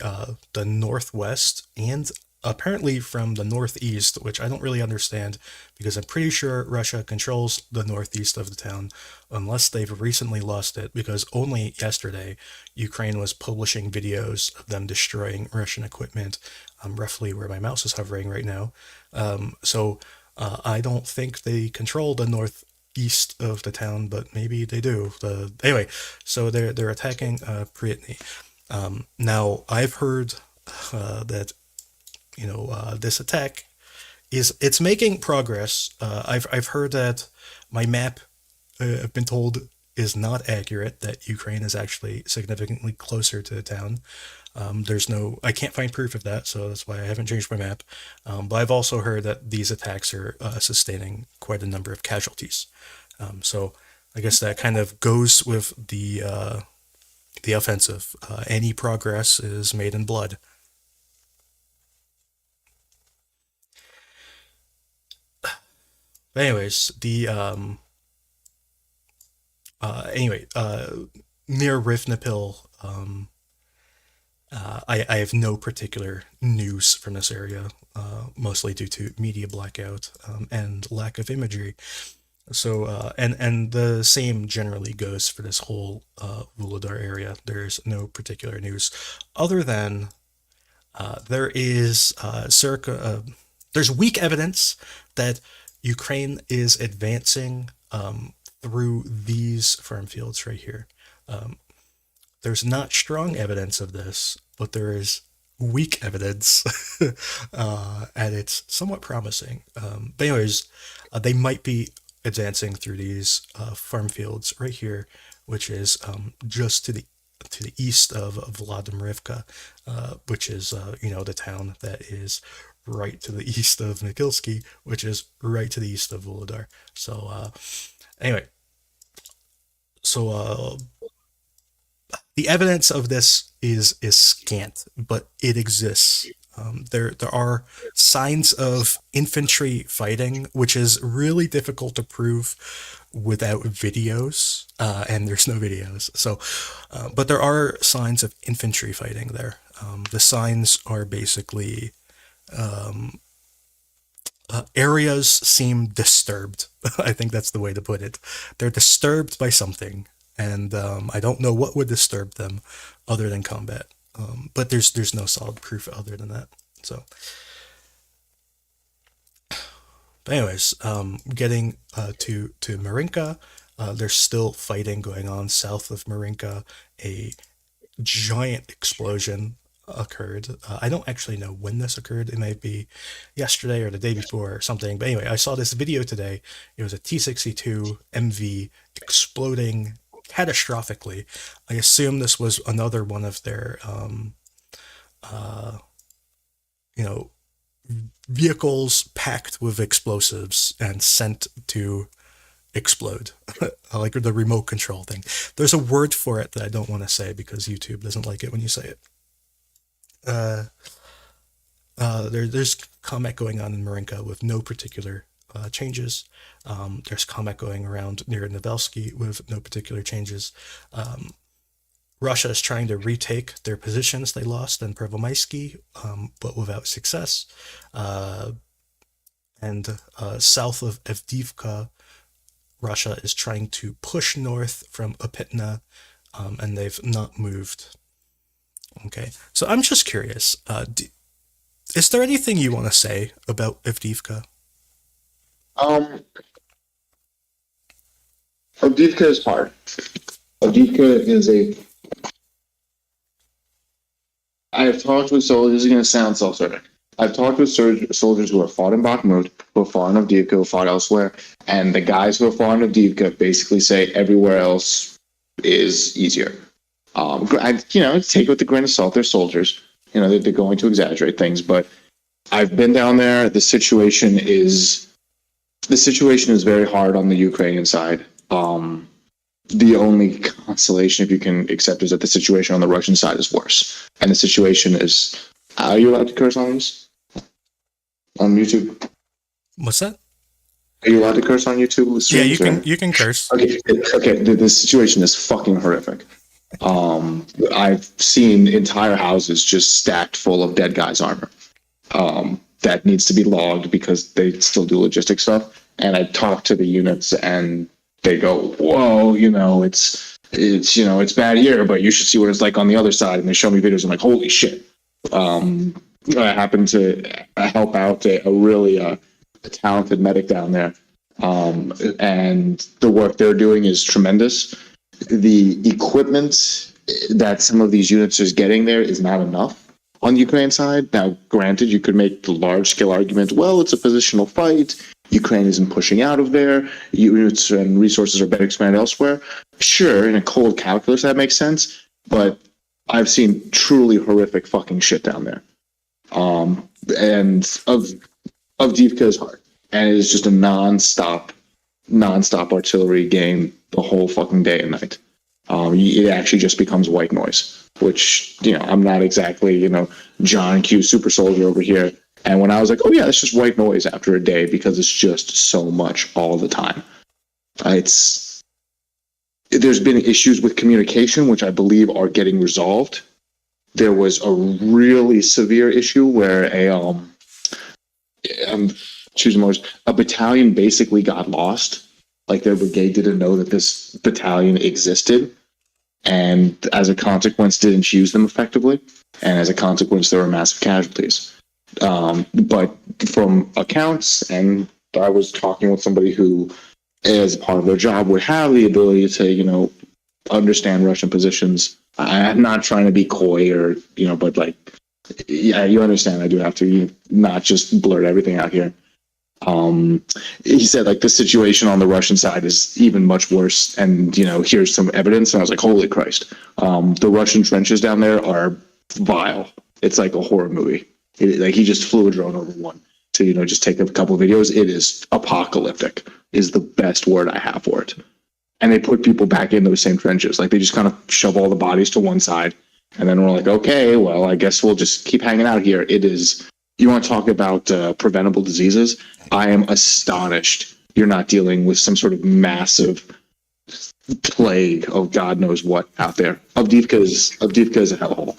northwest and apparently from the northeast, which I don't really understand because I'm pretty sure Russia controls the northeast of the town, unless they've recently lost it, because only yesterday Ukraine was publishing videos of them destroying Russian equipment, roughly where my mouse is hovering right now. So I don't think they control the northeast of the town, but maybe they do. Anyway, so they're attacking Piatykhatky. Now I've heard that this attack it's making progress. I've heard that my map, I've been told, is not accurate. That Ukraine is actually significantly closer to the town. I can't find proof of that, so that's why I haven't changed my map. But I've also heard that these attacks are sustaining quite a number of casualties. So I guess that kind of goes with the offensive. Any progress is made in blood. But anyways, the anyway, near Rivnepil, I have no particular news from this area, mostly due to media blackout and lack of imagery. So and the same generally goes for this whole Vuhledar area. There's no particular news, other than there is there's weak evidence that Ukraine is advancing through these farm fields right here. There's not strong evidence of this, but there is weak evidence, and it's somewhat promising. But anyways, they might be advancing through these farm fields right here, which is just to the east of Vladimirivka, which is the town that is right to the east of Nikilsky, which is right to the east of Vuhledar. So anyway, so the evidence of this is scant, but it exists. There are signs of infantry fighting, which is really difficult to prove without videos, and there's no videos. So, but there are signs of infantry fighting there. The signs are basically areas seem disturbed. I think that's the way to put it. They're disturbed by something, and I don't know what would disturb them other than combat. But there's no solid proof other than that. So, but anyways, getting to Marinka, there's still fighting going on south of Marinka. A giant explosion occurred. I don't actually know when this occurred. It may be yesterday or the day before or something. But anyway, I saw this video today. It was a T-62 MV exploding catastrophically. I assume this was another one of their, vehicles packed with explosives and sent to explode, like the remote control thing. There's a word for it that I don't want to say because YouTube doesn't like it when you say it. There's combat going on in Marinka with no particular changes. There's combat going around near Novelsky with no particular changes. Russia is trying to retake their positions they lost in Pervomaisky, but without success. And south of Avdiivka, Russia is trying to push north from Opitna, and they've not moved. Okay, so I'm just curious. Is there anything you want to say about Avdiivka? Avdiivka is hard. Avdiivka is I have talked with soldiers. This is going to sound self-serving. I've talked with soldiers who have fought in Bakhmut, who have fought in Avdiivka, who have fought elsewhere, and the guys who have fought in Avdiivka basically say everywhere else is easier. Take it with a grain of salt. They're soldiers. They're going to exaggerate things, but I've been down there. The situation is very hard on the Ukrainian side. The only consolation, if you can accept, is that the situation on the Russian side is worse. And the situation is... Are you allowed to curse on this? On YouTube? What's that? Are you allowed to curse on YouTube? Yeah, you can curse. Okay. The situation is fucking horrific. I've seen entire houses just stacked full of dead guys' armor. that needs to be logged because they still do logistic stuff. And I talk to the units and they go, whoa, it's bad here, but you should see what it's like on the other side. And they show me videos. I'm like, holy shit. I happened to help out a really talented medic down there. And the work they're doing is tremendous. The equipment that some of these units are getting there is not enough on the Ukraine side. Now, granted, you could make the large-scale argument, well, it's a positional fight. Ukraine isn't pushing out of there. Units and resources are better expanded elsewhere. Sure, in a cold calculus, that makes sense. But I've seen truly horrific fucking shit down there. And Avdiivka is hard. And it is just a non-stop artillery game the whole fucking day and night. It actually just becomes white noise, which, I'm not exactly, John Q super soldier over here. And when I was like, oh yeah, it's just white noise after a day because it's just so much all the time. There's been issues with communication, which I believe are getting resolved. There was a really severe issue where a battalion basically got lost. Like their brigade didn't know that this battalion existed, and as a consequence didn't use them effectively, and as a consequence there were massive casualties. But from accounts, and I was talking with somebody who, as part of their job, would have the ability to, understand Russian positions. I'm not trying to be coy or, but like, yeah, you understand I do have to not just blurt everything out here. He said like the situation on the Russian side is even much worse, and here's some evidence. And I was like, holy Christ, the Russian trenches down there are vile. It's like a horror movie. He just flew a drone over one to just take a couple of videos. It is apocalyptic is the best word I have for it. And they put people back in those same trenches. Like they just kind of shove all the bodies to one side, and then we're like, okay, well, I guess we'll just keep hanging out here. It is. You want to talk about preventable diseases? I am astonished you're not dealing with some sort of massive plague of God knows what out there. Avdiivka is a hellhole.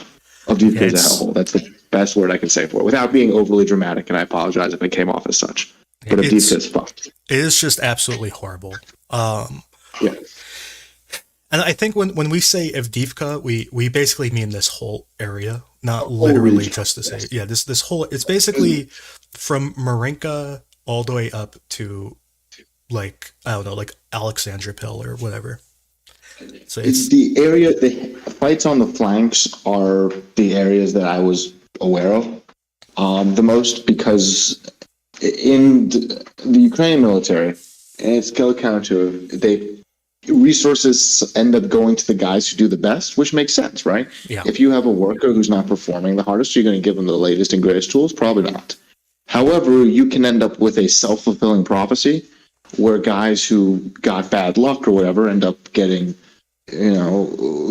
Avdiivka is a hellhole. That's the best word I can say for it, without being overly dramatic. And I apologize if it came off as such. But Avdiivka is fucked. It is just absolutely horrible. Yeah. And I think when we say Avdiivka, we basically mean this whole area, not literally just to say, yeah, this whole, it's basically from Marinka all the way up to like, I don't know, like Alexandropol or whatever. So it's the area, the fights on the flanks are the areas that I was aware of the most, because in the Ukrainian military, and it's counterintuitive, resources end up going to the guys who do the best, which makes sense, right? Yeah. If you have a worker who's not performing the hardest, you're going to give them the latest and greatest tools? Probably not. However, you can end up with a self-fulfilling prophecy where guys who got bad luck or whatever end up getting,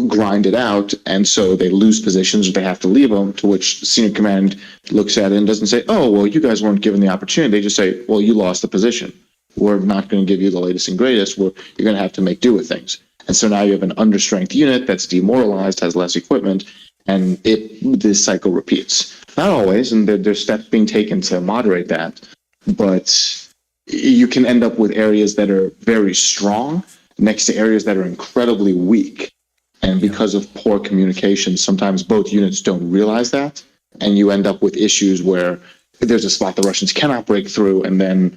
grinded out, and so they lose positions or they have to leave them, to which senior command looks at it and doesn't say, oh, well, you guys weren't given the opportunity. They just say, well, you lost the position. We're not going to give you the latest and greatest. You're going to have to make do with things. And so now you have an understrength unit that's demoralized, has less equipment, and this cycle repeats. Not always, and there's steps being taken to moderate that, but you can end up with areas that are very strong next to areas that are incredibly weak. And because of poor communication, sometimes both units don't realize that, and you end up with issues where there's a spot the Russians cannot break through, and then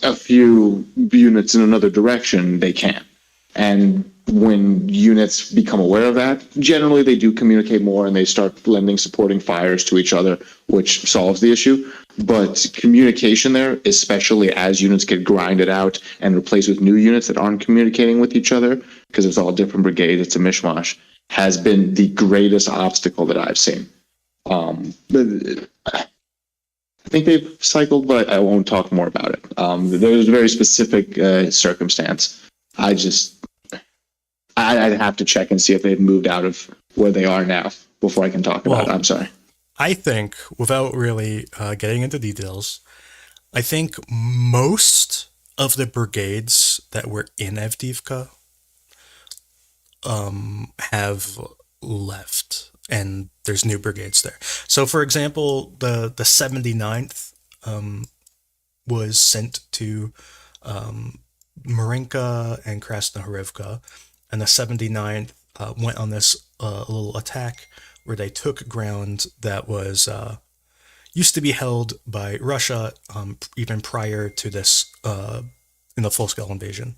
a few units in another direction they can. And when units become aware of that, generally they do communicate more and they start lending supporting fires to each other, which solves the issue. But communication there, especially as units get grinded out and replaced with new units that aren't communicating with each other, because it's all different brigades, it's a mishmash, has been the greatest obstacle that I've seen. I think they've cycled, but I won't talk more about it. There's a very specific circumstance. I'd have to check and see if they've moved out of where they are now before I can talk about it. I'm sorry. I think, without really getting into details, I think most of the brigades that were in Avdiivka have left. and there's new brigades there. So, for example, the 79th was sent to Marinka and Krasnohorivka, and the 79th went on this little attack where they took ground that was used to be held by Russia even prior to this in the full scale invasion.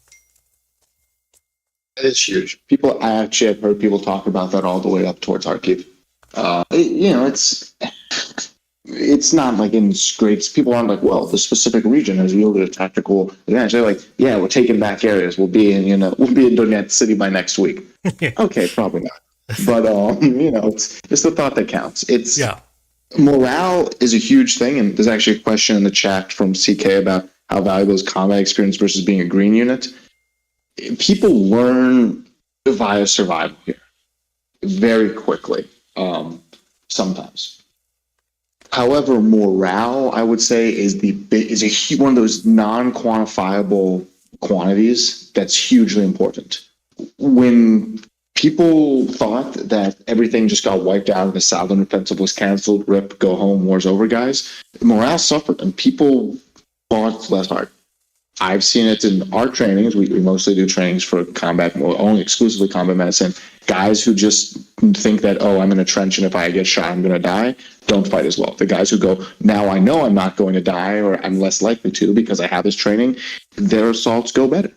It's huge. People, I actually have heard people talk about that all the way up towards Kharkiv. It's not like in scrapes. People aren't like, well, the specific region has yielded a tactical advantage. They're like, yeah, we're taking back areas. We'll be in Donetsk City by next week. Okay, probably not. But it's the thought that counts. It's Yeah. Morale is a huge thing, and there's actually a question in the chat from CK about how valuable is combat experience versus being a green unit. People learn via survival here very quickly. Sometimes. However, morale, I would say, is one of those non-quantifiable quantities that's hugely important. When people thought that everything just got wiped out and the Southern Offensive was canceled, rip, go home, war's over, guys, morale suffered and people fought less hard. I've seen it in our trainings. We mostly do trainings for combat, only exclusively combat medicine. Guys who just think that, oh, I'm in a trench and if I get shot, I'm going to die, don't fight as well. The guys who go, now I know I'm not going to die or I'm less likely to because I have this training, their assaults go better.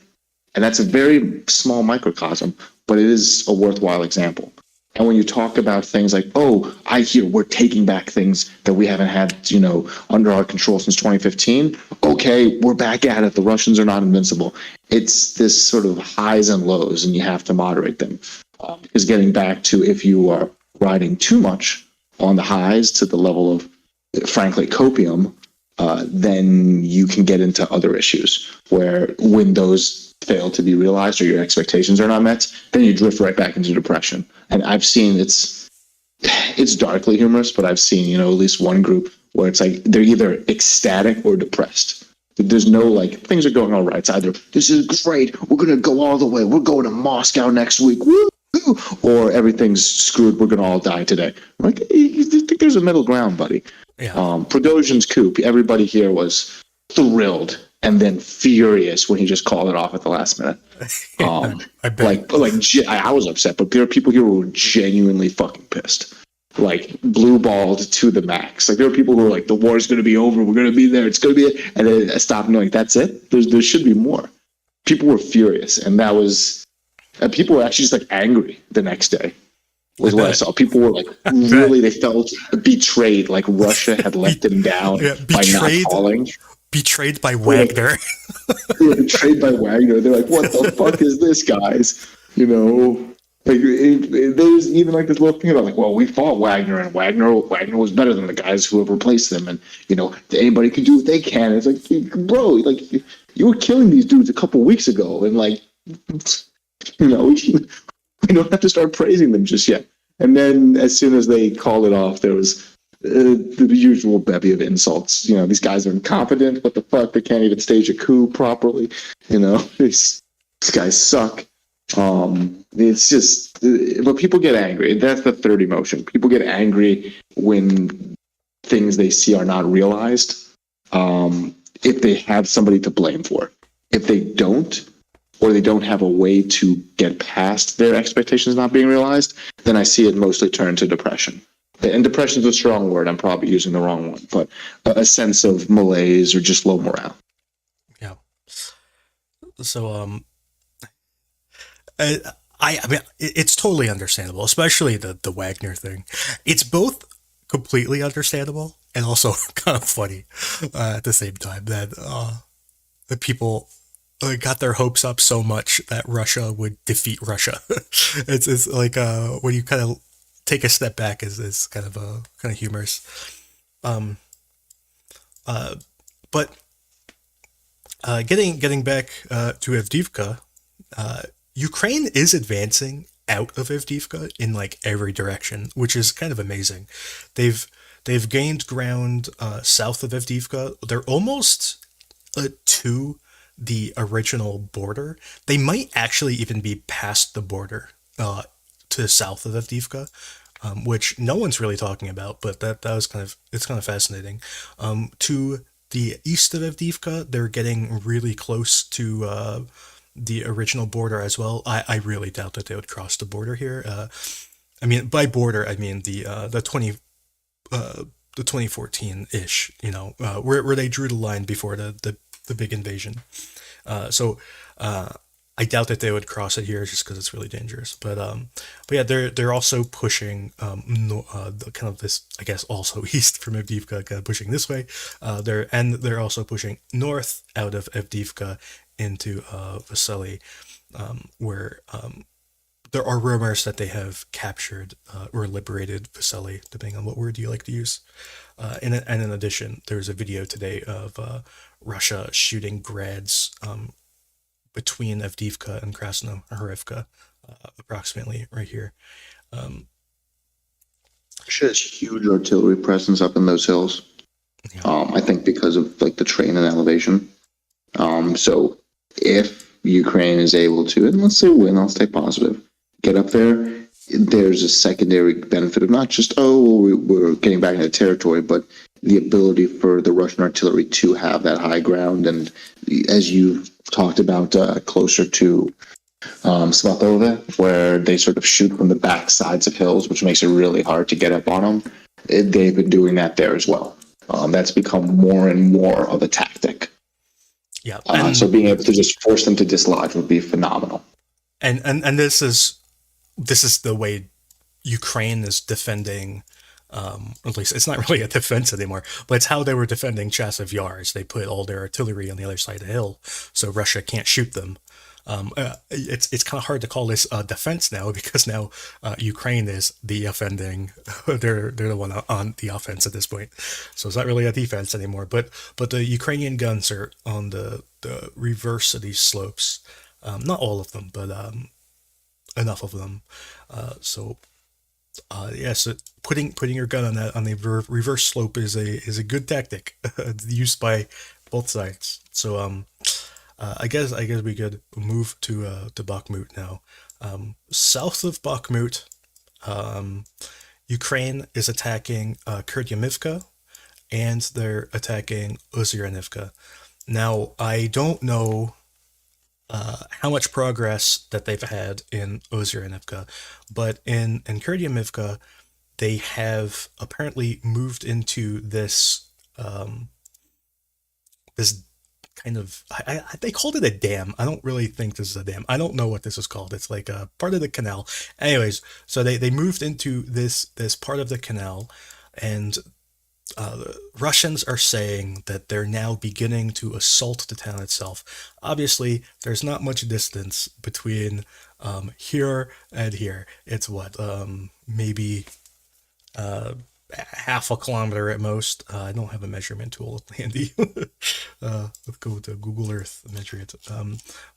And that's a very small microcosm, but it is a worthwhile example. And when you talk about things like, oh, I hear we're taking back things that we haven't had, under our control since 2015. Okay, we're back at it. The Russians are not invincible. It's this sort of highs and lows, and you have to moderate them. Because getting back to if you are riding too much on the highs to the level of, frankly, copium, then you can get into other issues where when those fail to be realized or your expectations are not met, then you drift right back into depression. And I've seen it's darkly humorous, but I've seen, at least one group where it's like they're either ecstatic or depressed. There's no like things are going all right. It's either this is great, we're gonna go all the way, we're going to Moscow next week, woo, or everything's screwed, we're gonna all die today. I'm like, I think there's a middle ground, buddy. Yeah. Prigozhin's coup, everybody here was thrilled and then furious when he just called it off at the last minute. I bet. I was upset, but there are people here who were genuinely fucking pissed. Like blue balled to the max. Like there are people who are like, the war's going to be over. We're going to be there. It's going to be it. And then I stopped and like, that's it. There should be more. People were furious. And that was, people were actually just like angry the next day. Was what I saw. People were like, really, they felt betrayed. Like Russia had let them down by not calling. Betrayed by Wagner. Betrayed by Wagner. They're like, what the fuck is this, guys? Like there's even like this little thing about like, well, we fought Wagner and Wagner was better than the guys who have replaced them, and anybody can do what they can. It's like, bro, like you were killing these dudes a couple weeks ago, and like, we don't have to start praising them just yet. And then as soon as they called it off, there was the usual bevy of insults. These guys are incompetent. What the fuck? They can't even stage a coup properly. These guys suck. It's just, but people get angry. That's the third emotion. People get angry when things they see are not realized. If they have somebody to blame for, if they don't, or they don't have a way to get past their expectations not being realized, then I see it mostly turn to depression. And depression is a strong word. I'm probably using the wrong one, but a sense of malaise or just low morale. Yeah. So, I mean, it's totally understandable, especially the Wagner thing. It's both completely understandable and also kind of funny at the same time that the people got their hopes up so much that Russia would defeat Russia. It's like when you kind of take a step back is kind of humorous. But getting back to Avdiivka, Ukraine is advancing out of Avdiivka in like every direction, which is kind of amazing. They've gained ground south of Avdiivka. They're almost to the original border. They might actually even be past the border to the south of Avdiivka. which no one's really talking about, but that was it's kind of fascinating. To the east of Avdiivka, they're getting really close to the original border as well. I really doubt that they would cross the border here. I mean, by border, I mean uh, the 2014 ish, where they drew the line before the big invasion. So I doubt that they would cross it here just because it's really dangerous. But yeah, they're also pushing no, kind of this, I guess, also east from Avdiivka, kind of pushing this way. They're also pushing north out of Avdiivka into Vasily, where there are rumors that they have captured or liberated Vasily, depending on what word you like to use. And in addition, there's a video today of Russia shooting grads between Avdiivka and Krasnohorivka, approximately right here. Russia has huge artillery presence up in those hills. Yeah. I think because of like the terrain and elevation. So if Ukraine is able to, and let's say win, I'll stay positive, get up there, there's a secondary benefit of not just, we're getting back into territory, but the ability for the Russian artillery to have that high ground. And as you talked about, closer to Svatove, where they sort of shoot from the back sides of hills, which makes it really hard to get up on them. They've been doing that there as well. That's become more and more of a tactic. Yeah. So being able to just force them to dislodge would be phenomenal. And this is the way Ukraine is defending. At least it's not really a defense anymore, but it's how they were defending Chasiv Yars. They put all their artillery on the other side of the hill, so Russia can't shoot them. It's kind of hard to call this a defense now because now Ukraine is the offending. They're the one on the offense at this point, so it's not really a defense anymore. But the Ukrainian guns are on the reverse of these slopes. Not all of them, but enough of them. So yes, putting your gun on the reverse slope is a good tactic used by both sides. So I guess we could move to Bakhmut now. South of Bakhmut, Ukraine is attacking Kurdyamivka, and they're attacking Ozyanivka. Now I don't know how much progress that they've had in Ozyanivka, but in Kurdyamivka, they have apparently moved into this this kind of they called it a dam. I don't really think this is a dam. I don't know what this is called. It's like a part of the canal. Anyways, so they moved into this part of the canal, and the Russians are saying that they're now beginning to assault the town itself. Obviously, there's not much distance between here and here. It's what, maybe half a kilometer at most. I don't have a measurement tool handy. Let's go to Google Earth and measure it.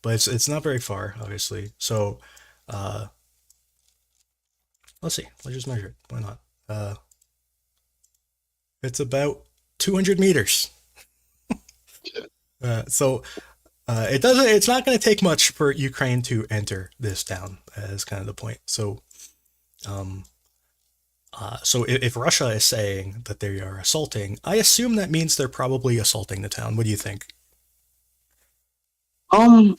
But it's not very far, obviously. So let's see. Let's just measure it. Why not? It's about 200 meters. So it doesn't. It's not going to take much for Ukraine to enter this town. Is kind of the point. So, so if Russia is saying that they are assaulting, I assume that means they're probably assaulting the town. What do you think? Um,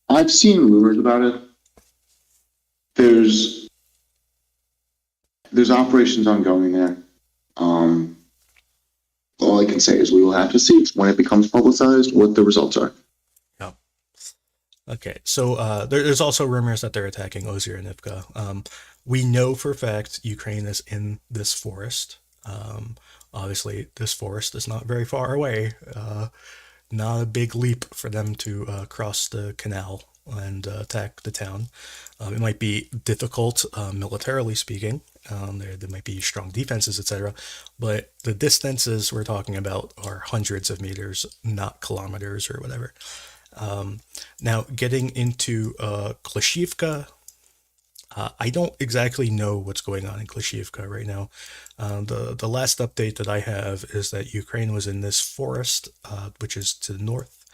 I've seen rumors about it. There's operations ongoing there. All I can say is we will have to see when it becomes publicized what the results are. Yeah. Okay. So there's also rumors that they're attacking Ozyanivka. We know for a fact Ukraine is in this forest. Obviously, this forest is not very far away. Not a big leap for them to cross the canal and attack the town. It might be difficult militarily speaking. There might be strong defenses, etc. But the distances we're talking about are hundreds of meters, not kilometers or whatever. Now, getting into Klishivka, I don't exactly know what's going on in Klishivka right now. The last update that I have is that Ukraine was in this forest, which is to the north.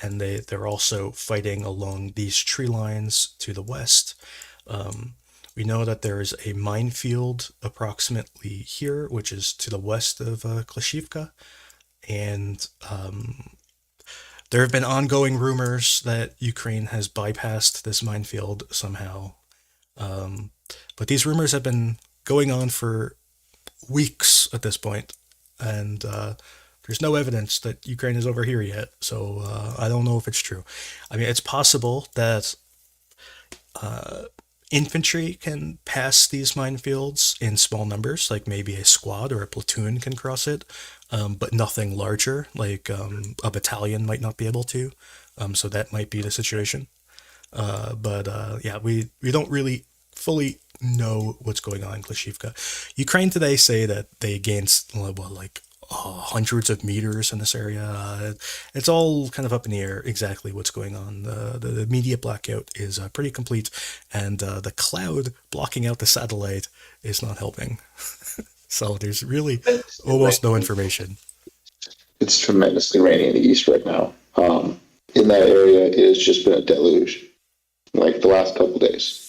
And they're also fighting along these tree lines to the west. We know that there is a minefield approximately here, which is to the west of Klashivka, and there have been ongoing rumors that Ukraine has bypassed this minefield somehow. Um, but these rumors have been going on for weeks at this point, and there's no evidence that Ukraine is over here yet. So I don't know if it's true. I mean, it's possible that infantry can pass these minefields in small numbers, like maybe a squad or a platoon can cross it, but nothing larger, like a battalion might not be able to. So that might be the situation. But yeah, we don't really fully know what's going on in Klashivka. Ukraine today say that they gained like hundreds of meters in this area. It's all kind of up in the air exactly what's going on. The media blackout is pretty complete, and the cloud blocking out the satellite is not helping. So there's really almost no information. It's tremendously rainy in the east right now. In that area, it has just been a deluge, like the last couple days.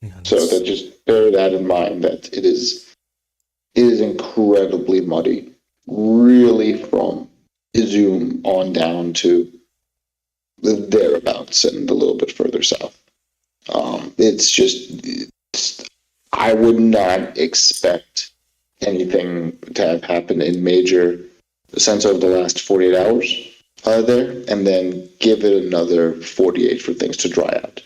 Yeah, So that just bear that in mind that it is incredibly muddy, really from Izum on down to the thereabouts and a little bit further south. I would not expect anything to have happened in major sense over the last 48 hours there, and then give it another 48 for things to dry out.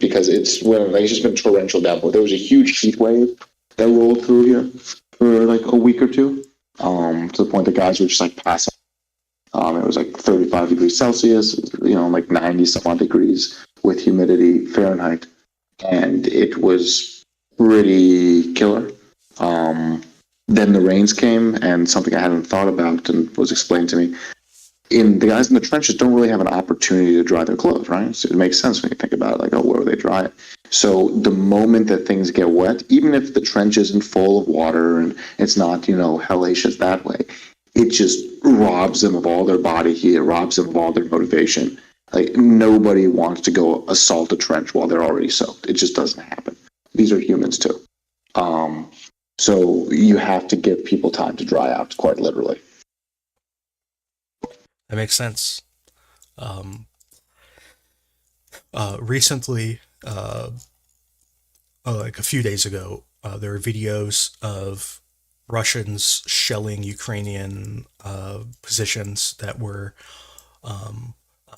Because it's just been torrential downpour. There was a huge heat wave that rolled through here for like a week or two, to the point that guys were just like passing. It was like 35 degrees Celsius, like 90 some odd degrees with humidity Fahrenheit, and it was pretty killer. Then the rains came, and something I hadn't thought about and was explained to me. The guys in the trenches don't really have an opportunity to dry their clothes, right? So it makes sense when you think about it, like, oh, where do they dry it? So the moment that things get wet, even if the trench isn't full of water and it's not, hellacious that way, it just robs them of all their body heat, it robs them of all their motivation. Like, nobody wants to go assault a trench while they're already soaked. It just doesn't happen. These are humans too. So you have to give people time to dry out, quite literally. That makes sense. Recently, like a few days ago, there were videos of Russians shelling Ukrainian positions that were, to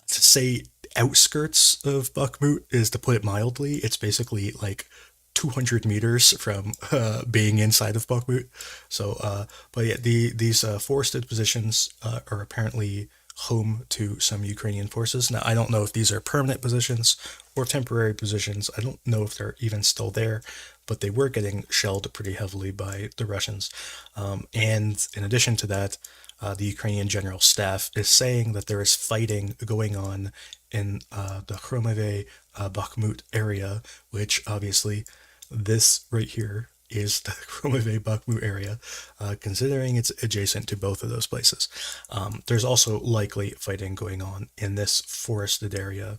say outskirts of Bakhmut is to put it mildly. It's basically like 200 meters from being inside of Bakhmut. So, but yeah, these forested positions are apparently home to some Ukrainian forces. Now, I don't know if these are permanent positions or temporary positions. I don't know if they're even still there, but they were getting shelled pretty heavily by the Russians. And in addition to that, the Ukrainian General Staff is saying that there is fighting going on in the Kromove Bakhmut area, which obviously this right here is the Kromove Bakhmut area, considering it's adjacent to both of those places. There's also likely fighting going on in this forested area,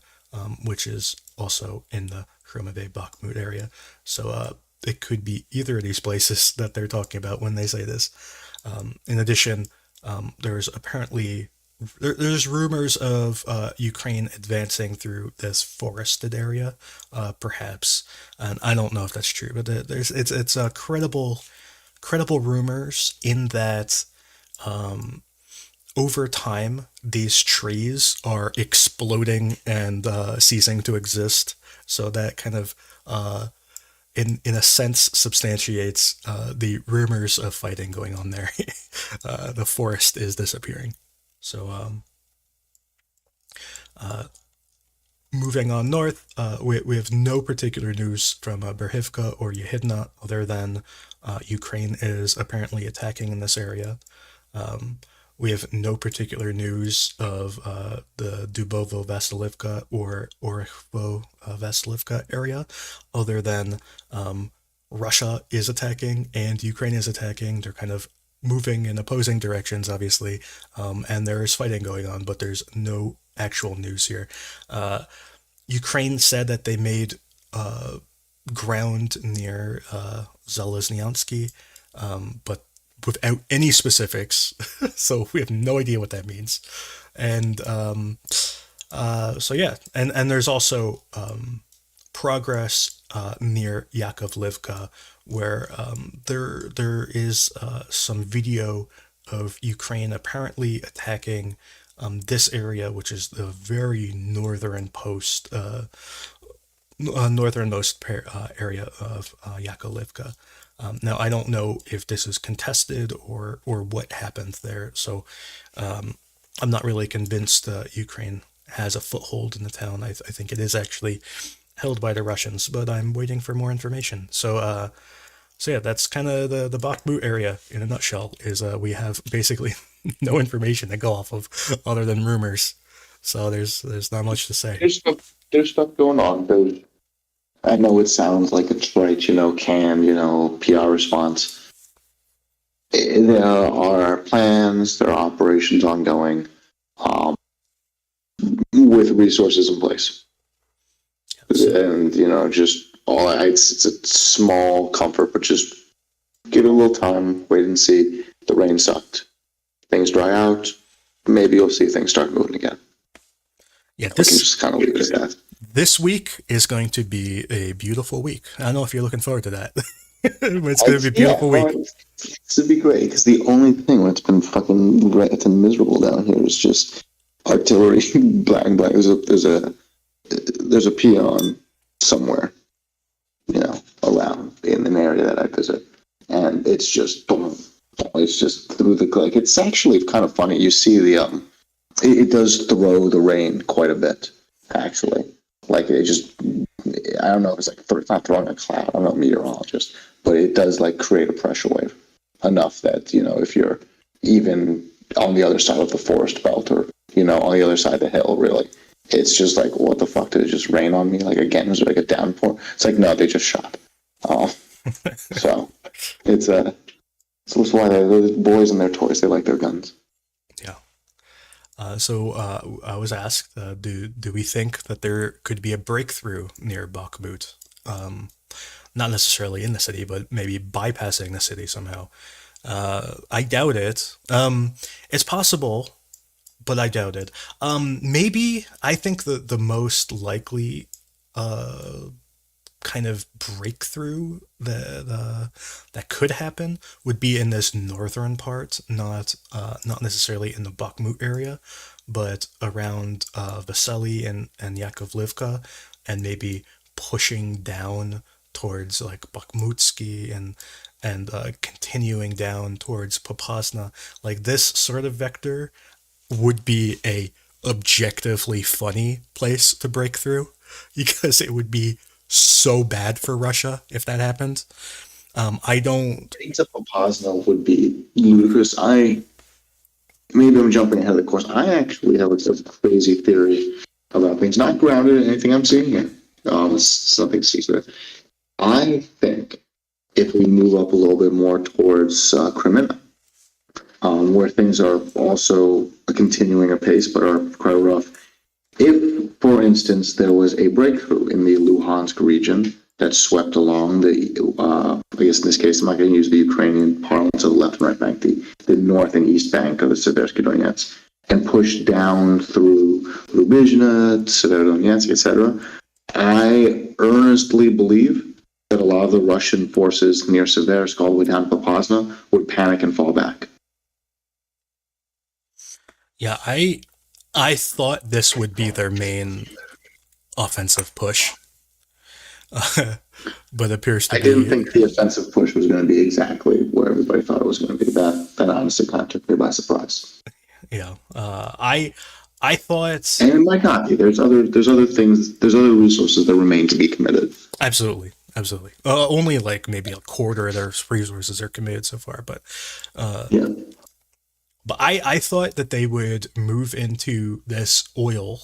which is also in the Kromove Bakhmut area. So it could be either of these places that they're talking about when they say this. In addition, there's apparently there's rumors of Ukraine advancing through this forested area, perhaps, and I don't know if that's true, but it's credible rumors in that over time these trees are exploding and ceasing to exist, so that kind of in a sense substantiates the rumors of fighting going on there. The forest is disappearing. So, moving on north, we have no particular news from Berhivka or Yehidna other than Ukraine is apparently attacking in this area. We have no particular news of the Dubovo-Vasilivka or Orichvo-Vasilivka area other than Russia is attacking and Ukraine is attacking. They're kind of moving in opposing directions, obviously, and there is fighting going on, but there's no actual news here. Ukraine said that they made ground near Zalesnyansky, but without any specifics. So we have no idea what that means. And so yeah, and there's also progress near Yakovlivka, where there is some video of Ukraine apparently attacking this area, which is the very northernmost area of Yakovlivka. Now, I don't know if this is contested or what happened there, so I'm not really convinced Ukraine has a foothold in the town. I think it is actually held by the Russians, but I'm waiting for more information. So yeah, that's kind of the Bakhmut area in a nutshell. Is we have basically no information to go off of other than rumors. So there's not much to say. There's stuff going on. I know it sounds like a trite, canned, PR response. There are plans, there are operations ongoing, with resources in place. And, just it's a small comfort, but just give it a little time, wait and see. The rain sucked. Things dry out. Maybe you'll see things start moving again. Yeah, We can just kind of leave it at that. this week is going to be a beautiful week. I don't know if you're looking forward to that. But it's going to be a beautiful week. This would be great because the only thing when it's been fucking great, it's been miserable down here is just artillery, black. There's a peon somewhere, around in an area that I visit, and it's just boom, it's just through the like. It's actually kind of funny. You see it does throw the rain quite a bit, actually. Like it just, I don't know if it's not throwing a cloud. I'm not a meteorologist, but it does create a pressure wave enough that if you're even on the other side of the forest belt or on the other side of the hill, really, it's just what the fuck, did it just rain on me? Again, was it a downpour? It's no, they just shot. So it's so that's why those boys and their toys, they like their guns. Yeah. So I was asked, do we think that there could be a breakthrough near Bakhmut? Not necessarily in the city, but maybe bypassing the city somehow. I doubt it. It's possible, but I doubt it. Maybe I think the most likely kind of breakthrough that could happen would be in this northern part, not necessarily in the Bakhmut area, but around Vasily and Yakovlivka, and maybe pushing down towards Bakhmutsky and continuing down towards Popasna. This sort of vector would be a objectively funny place to break through because it would be so bad for Russia if that happened. I don't. Getting to Popasna would be ludicrous. Maybe I'm jumping ahead of the course. I actually have a crazy theory about things, not grounded in anything I'm seeing here. It's nothing secret. I think if we move up a little bit more towards Kreminna, where things are also continuing apace but are quite rough. If, for instance, there was a breakthrough in the Luhansk region that swept along I guess in this case, I'm not going to use the Ukrainian parlance of the left and right bank, the north and east bank of the Seversky Donetsk, and pushed down through Lubizhna, Severodonetsk, etc. I earnestly believe that a lot of the Russian forces near Seversk, all the way down to Popasna, would panic and fall back. Yeah, I thought this would be their main offensive push, but appears to I be. didn't think the offensive push was going to be exactly where everybody thought it was going to be. That honestly kind of took me by surprise. Yeah, I thought. And it might not be. There's other things. There's other resources that remain to be committed. Absolutely. Only maybe a quarter of their resources are committed so far, but Yeah. But I thought that they would move into this oil,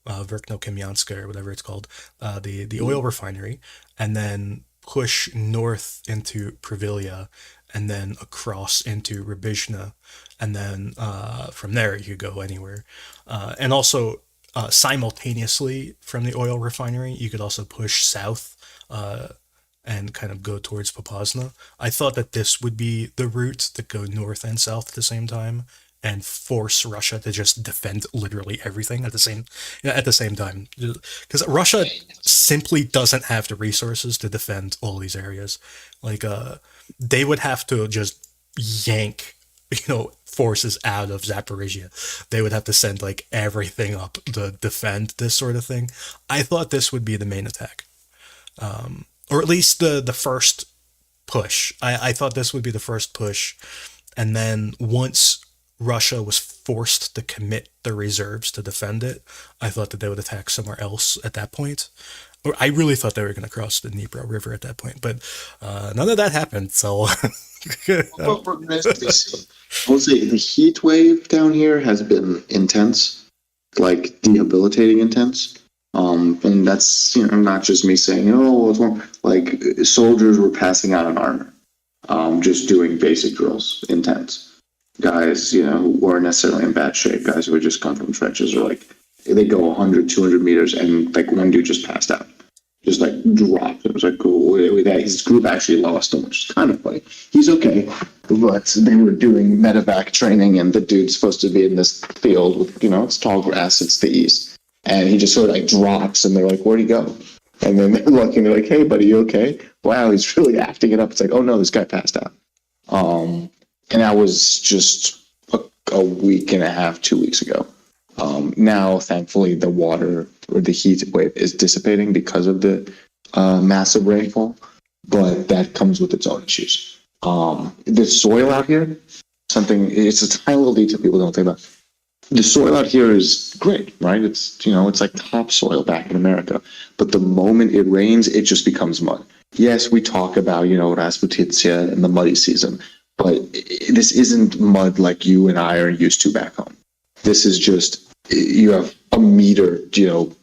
Verkno-Kamyanska or whatever it's called, the oil refinery, and then push north into Privilia, and then across into Rubizhna, and then from there you could go anywhere. And also, simultaneously from the oil refinery. You could also push south and kind of go towards Popasna. I thought that this would be the route that go north and south at the same time and force Russia to just defend literally everything at the same time. Because Russia simply doesn't have the resources to defend all these areas. Like they would have to just yank forces out of Zaporizhia. They would have to send like everything up to defend this sort of thing. I thought this would be the main attack, or at least the first push. I thought this would be the first push, and then once Russia was forced to commit the reserves to defend it, I thought that they would attack somewhere else at that point. Or I really thought they were going to cross the Dnipro River at that point, but none of that happened. So, Well, we're gonna see. I will say the heat wave down here has been intense, like debilitating intense. And that's not just me saying, oh, well, it's more like soldiers were passing out in armor, just doing basic drills, intense. Guys, who weren't necessarily in bad shape, guys who had just come from trenches, or like they go 100, 200 meters, and like one dude just passed out, just like dropped. It was like, cool. His group actually lost him, which is kind of funny. He's okay, but they were doing medevac training, and the dude's supposed to be in this field with, it's tall grass, it's the east, and he just sort of like drops, and they're like, where'd he go? And then they're looking, they're like, hey, buddy, you okay? Wow, he's really acting it up. It's like, oh no, this guy passed out. And that was just a week and a half, 2 weeks ago. Now, thankfully, the water or the heat wave is dissipating because of the massive rainfall, but that comes with its own issues. The soil out here, it's a tiny little detail people don't think about. The soil out here is great, right? It's like topsoil back in America. But the moment it rains, it just becomes mud. Yes, we talk about, Rasputitsia and the muddy season, but this isn't mud like you and I are used to back home. This is just, you have a meter,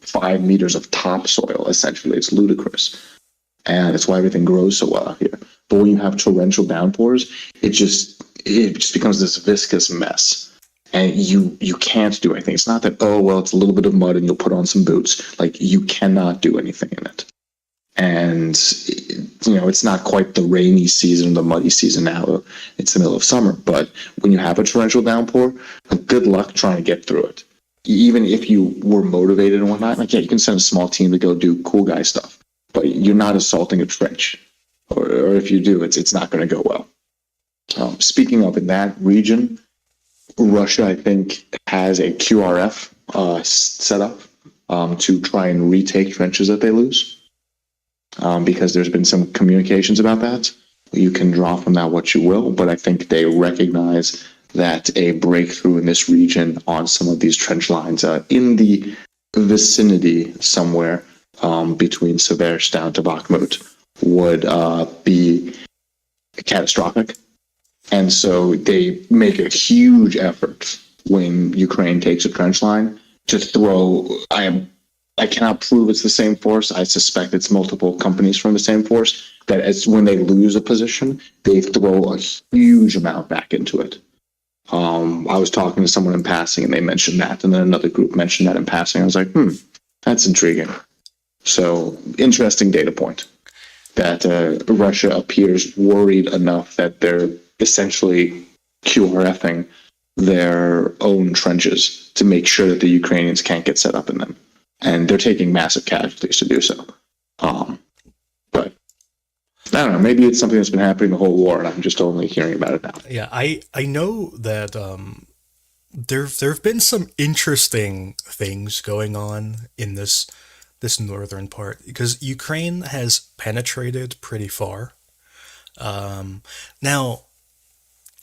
5 meters of topsoil, essentially. It's ludicrous. And that's why everything grows so well out here. But when you have torrential downpours, it just becomes this viscous mess. And you can't do anything. It's not that, oh, well, it's a little bit of mud and you'll put on some boots. Like, you cannot do anything in it. And, it's not quite the rainy season, the muddy season now. It's the middle of summer. But when you have a torrential downpour, good luck trying to get through it. Even if you were motivated and whatnot, like, yeah, you can send a small team to go do cool guy stuff. But you're not assaulting a trench. Or if you do, it's not going to go well. Speaking of in that region, Russia, I think, has a QRF set up to try and retake trenches that they lose. Because there's been some communications about that. You can draw from that what you will, but I think they recognize that a breakthrough in this region on some of these trench lines in the vicinity somewhere between Seversk down to Bakhmut would be catastrophic. And so they make a huge effort when Ukraine takes a trench line to throw. I cannot prove it's the same force. I suspect it's multiple companies from the same force. That as when they lose a position, they throw a huge amount back into it. I was talking to someone in passing, and they mentioned that, and then another group mentioned that in passing. I was like, that's intriguing. So, interesting data point that Russia appears worried enough that they're essentially QRFing their own trenches to make sure that the Ukrainians can't get set up in them. And they're taking massive casualties to do so. But I don't know, maybe it's something that's been happening the whole war, and I'm just only hearing about it now. Yeah, I know that there've been some interesting things going on in this northern part because Ukraine has penetrated pretty far. Now,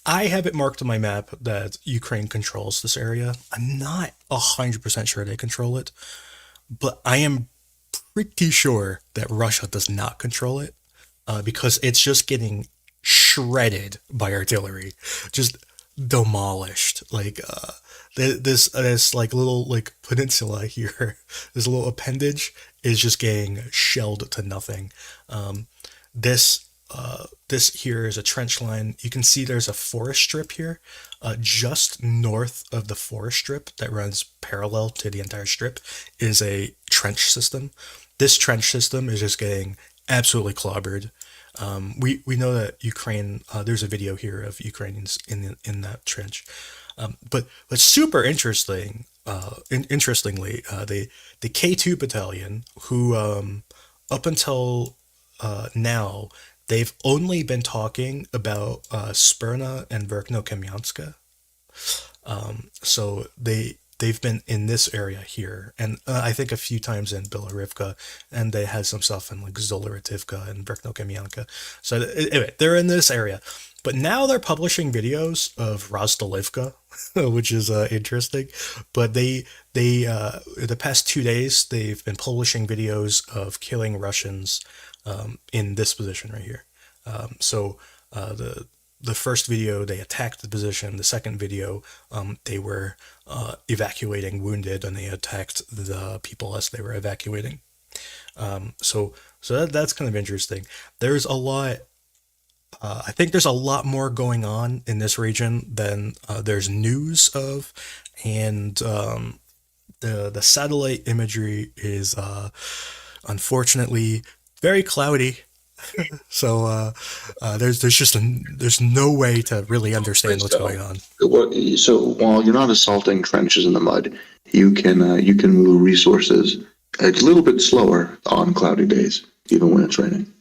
I have it marked on my map that Ukraine controls this area. I'm not 100% sure they control it, but I am pretty sure that Russia does not control it because it's just getting shredded by artillery, just demolished. Like this like little like peninsula here, this little appendage is just getting shelled to nothing. This this here is a trench line. You can see there's a forest strip here. Just north of the forest strip that runs parallel to the entire strip is a trench system. This trench system is just getting absolutely clobbered. We know that Ukraine. There's a video here of Ukrainians in that trench. But what's super interesting, interestingly, the K2 battalion, who up until now, they've only been talking about Sperna and Verkno-Kamyanska. So they've been in this area here, and I think a few times in Bilorivka, and they had some stuff in like Zolorativka and Verkno-Kamyanka. So anyway, they're in this area, but now they're publishing videos of Rozdolivka, which is interesting. But they the past 2 days they've been publishing videos of killing Russians in this position right here. So the first video they attacked the position. The second video they were evacuating wounded, and they attacked the people as they were evacuating. So that's kind of interesting. There's a lot. I think there's a lot more going on in this region than there's news of, and the satellite imagery is unfortunately very cloudy. So there's no way to really understand what's going on. So while you're not assaulting trenches in the mud, you can move resources a little bit slower on cloudy days, even when it's raining.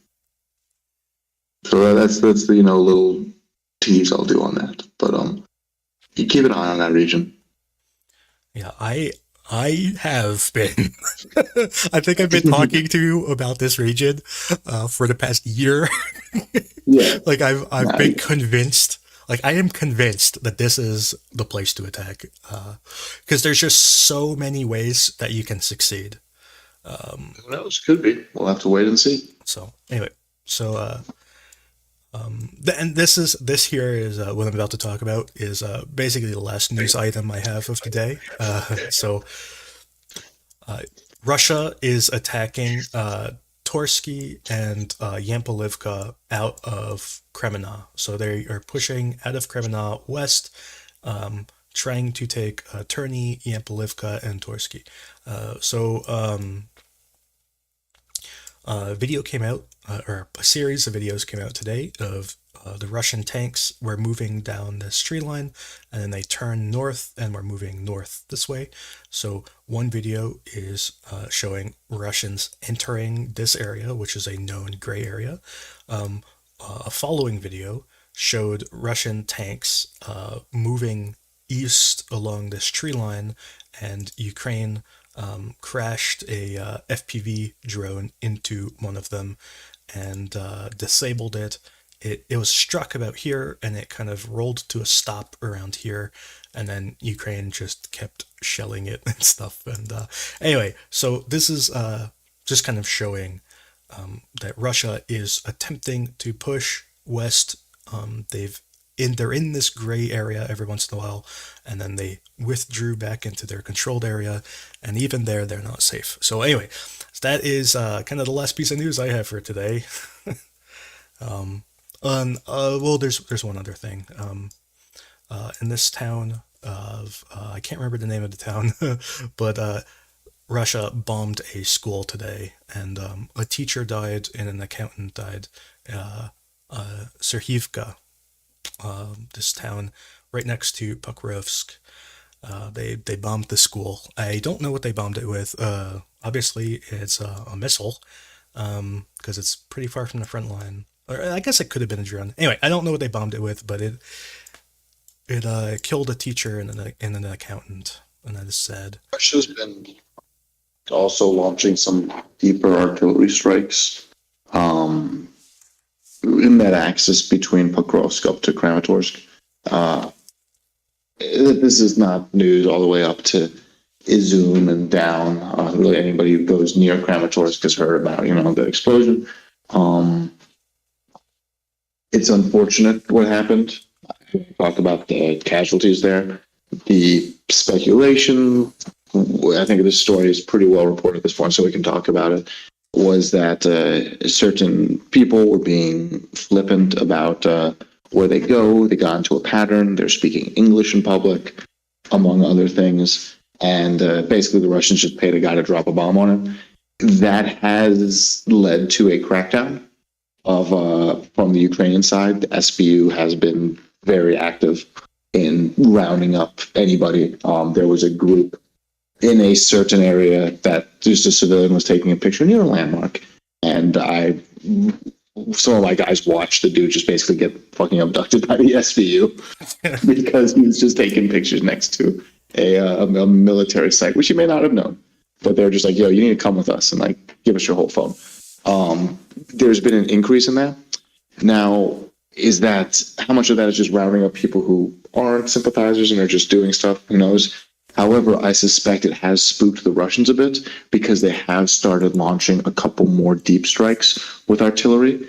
So that's the little tease I'll do on that. But you keep an eye on that region. Yeah, I have been. I think I've been talking to you about this region for the past year. Yeah, like I've been convinced. Like I am convinced that this is the place to attack, because there's just so many ways that you can succeed. Who knows? Could be. We'll have to wait and see. So anyway, and this here is what I'm about to talk about is basically the last news item I have of today. Russia is attacking Torsky and Yampolivka out of Kreminna. So they are pushing out of Kreminna west, trying to take Terny, Yampolivka, and Torsky. A video came out, or a series of videos came out today of the Russian tanks were moving down this tree line, and then they turned north and were moving north this way. So one video is showing Russians entering this area, which is a known gray area. A following video showed Russian tanks moving east along this tree line, and Ukraine crashed a FPV drone into one of them and disabled it. It was struck about here, and it kind of rolled to a stop around here, and then Ukraine just kept shelling it and stuff. And anyway, so this is just kind of showing that Russia is attempting to push west. They're in this gray area every once in a while, and then they withdrew back into their controlled area, and even there, they're not safe. So anyway, that is kind of the last piece of news I have for today. Well, there's one other thing. In this town of, I can't remember the name of the town, but Russia bombed a school today, and a teacher died and an accountant died. Serhivka, this town right next to Pokrovsk. They bombed the school. I don't know what they bombed it with. Obviously, it's a missile, because it's pretty far from the front line. Or I guess it could have been a drone. Anyway, I don't know what they bombed it with, but it killed a teacher and an accountant, and that is sad. Russia's been also launching some deeper artillery strikes in that axis between Pokrovsk up to Kramatorsk. This is not news all the way up to Izum and down. Really, anybody who goes near Kramatorsk has heard about the explosion. It's unfortunate what happened. We talked about the casualties there. The speculation, I think this story is pretty well reported at this point, so we can talk about it. was that certain people were being flippant about where they go. They got into a pattern. They're speaking English in public, among other things. And basically, the Russians just paid a guy to drop a bomb on him. That has led to a crackdown from the Ukrainian side. The SBU has been very active in rounding up anybody. There was a group in a certain area that just a civilian was taking a picture near a landmark, and some of my guys watched the dude just basically get fucking abducted by the SVU because he was just taking pictures next to a military site, which you may not have known, but they're just like, yo, you need to come with us and like give us your whole phone. There's been an increase in that. Now, is that how much of that is just rounding up people who aren't sympathizers and are just doing stuff? Who knows? However, I suspect it has spooked the Russians a bit because they have started launching a couple more deep strikes with artillery,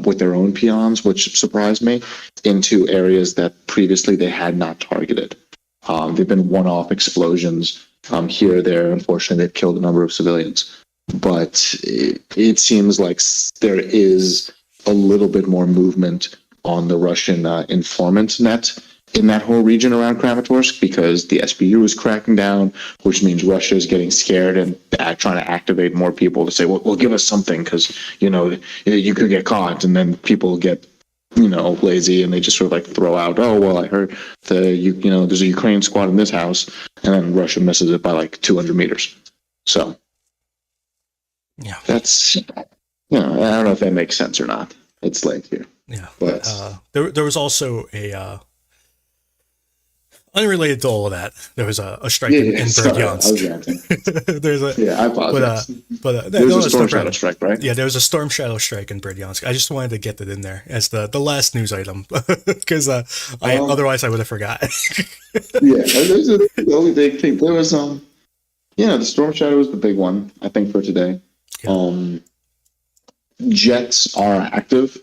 with their own peons, which surprised me, into areas that previously they had not targeted. They've been one-off explosions here or there. Unfortunately, they've killed a number of civilians. But it seems like there is a little bit more movement on the Russian informant net in that whole region around Kramatorsk, because the SBU is cracking down, which means Russia is getting scared and trying to activate more people to say, well give us something, because, you could get caught. And then people get, lazy, and they just sort of like throw out, oh, well, I heard there's a Ukrainian squad in this house, and then Russia misses it by like 200 meters. So yeah, that's, I don't know if that makes sense or not. It's late here. Yeah. But there was also a, unrelated to all of that, there was a strike in Berdyansk. There's a I apologize. There was a storm shadow strike, right? Yeah, there was a storm shadow strike in Berdyansk. I just wanted to get that in there as the last news item because otherwise I would have forgot. There's the only big thing. There was the storm shadow was the big one, I think, for today. Yeah. Jets are active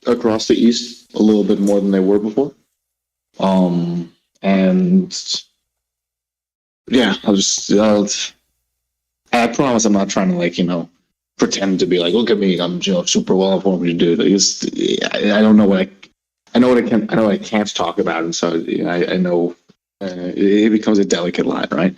across the east a little bit more than they were before. And yeah, I promise I'm not trying to pretend to be like, look at me, I'm super well informed dude. I don't know what I know what I can't talk about, and so I know it becomes a delicate line, right?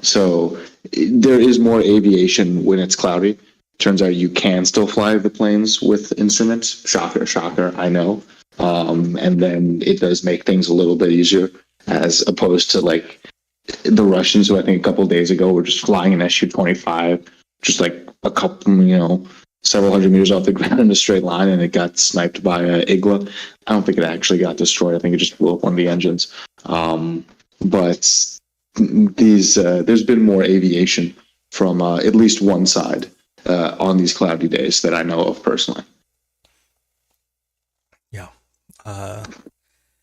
So there is more aviation when it's cloudy. Turns out you can still fly the planes with instruments. Shocker, I know. And then it does make things a little bit easier, as opposed to like the Russians, who I think a couple of days ago were just flying an Su-25, just like a couple, several hundred meters off the ground in a straight line, and it got sniped by Igla. I don't think it actually got destroyed. I think it just blew up one of the engines. But there's been more aviation from at least one side on these cloudy days that I know of personally.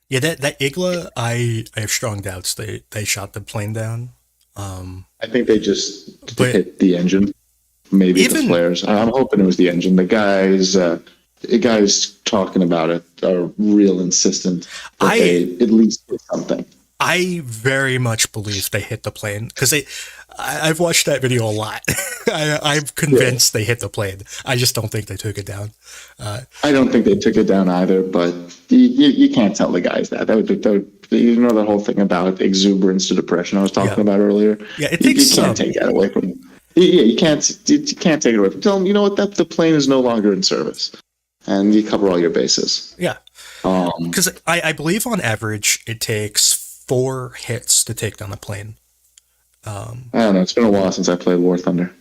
That Igla, I have strong doubts they shot the plane down. I think they just hit the engine, maybe the flares. I'm hoping it was the engine. The guys talking about it are real insistent that they at least did something. I very much believe they hit the plane because I've watched that video a lot. I'm convinced they hit the plane. I just don't think they took it down. I don't think they took it down either, but you can't tell the guys that. That would that whole thing about exuberance to depression I was talking about earlier. Yeah, it takes you can't take that away from them. You can't take it away from them. Tell them, you know what, that the plane is no longer in service, and you cover all your bases. Yeah, because I believe on average it takes 4 hits to take down a plane. I don't know. It's been a while since I played War Thunder.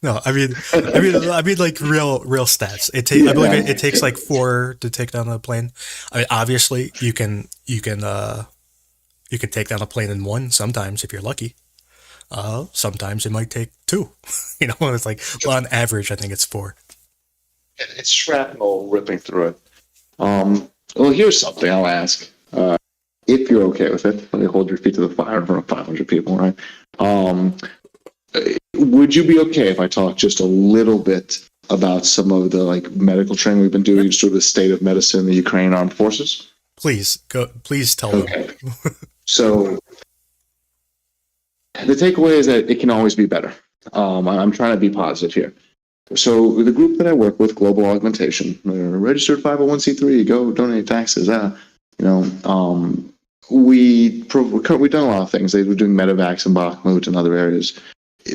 No, I mean, like real stats. I believe it takes like 4 to take down a plane. I mean, obviously, you can take down a plane in 1 sometimes if you're lucky. Sometimes it might take 2. It's like, well, on average, I think it's 4. It's shrapnel ripping through it. Well, here's something I'll ask. If you're okay with it, let me hold your feet to the fire in front of 500 people, right? Would you be okay if I talk just a little bit about some of the medical training we've been doing, sort of the state of medicine in the Ukrainian armed forces? Please tell them. So the takeaway is that it can always be better. I'm trying to be positive here. So the group that I work with, Global Augmentation, registered 501c3, go donate taxes. We've done a lot of things. They were doing medevacs in Bakhmut and other areas.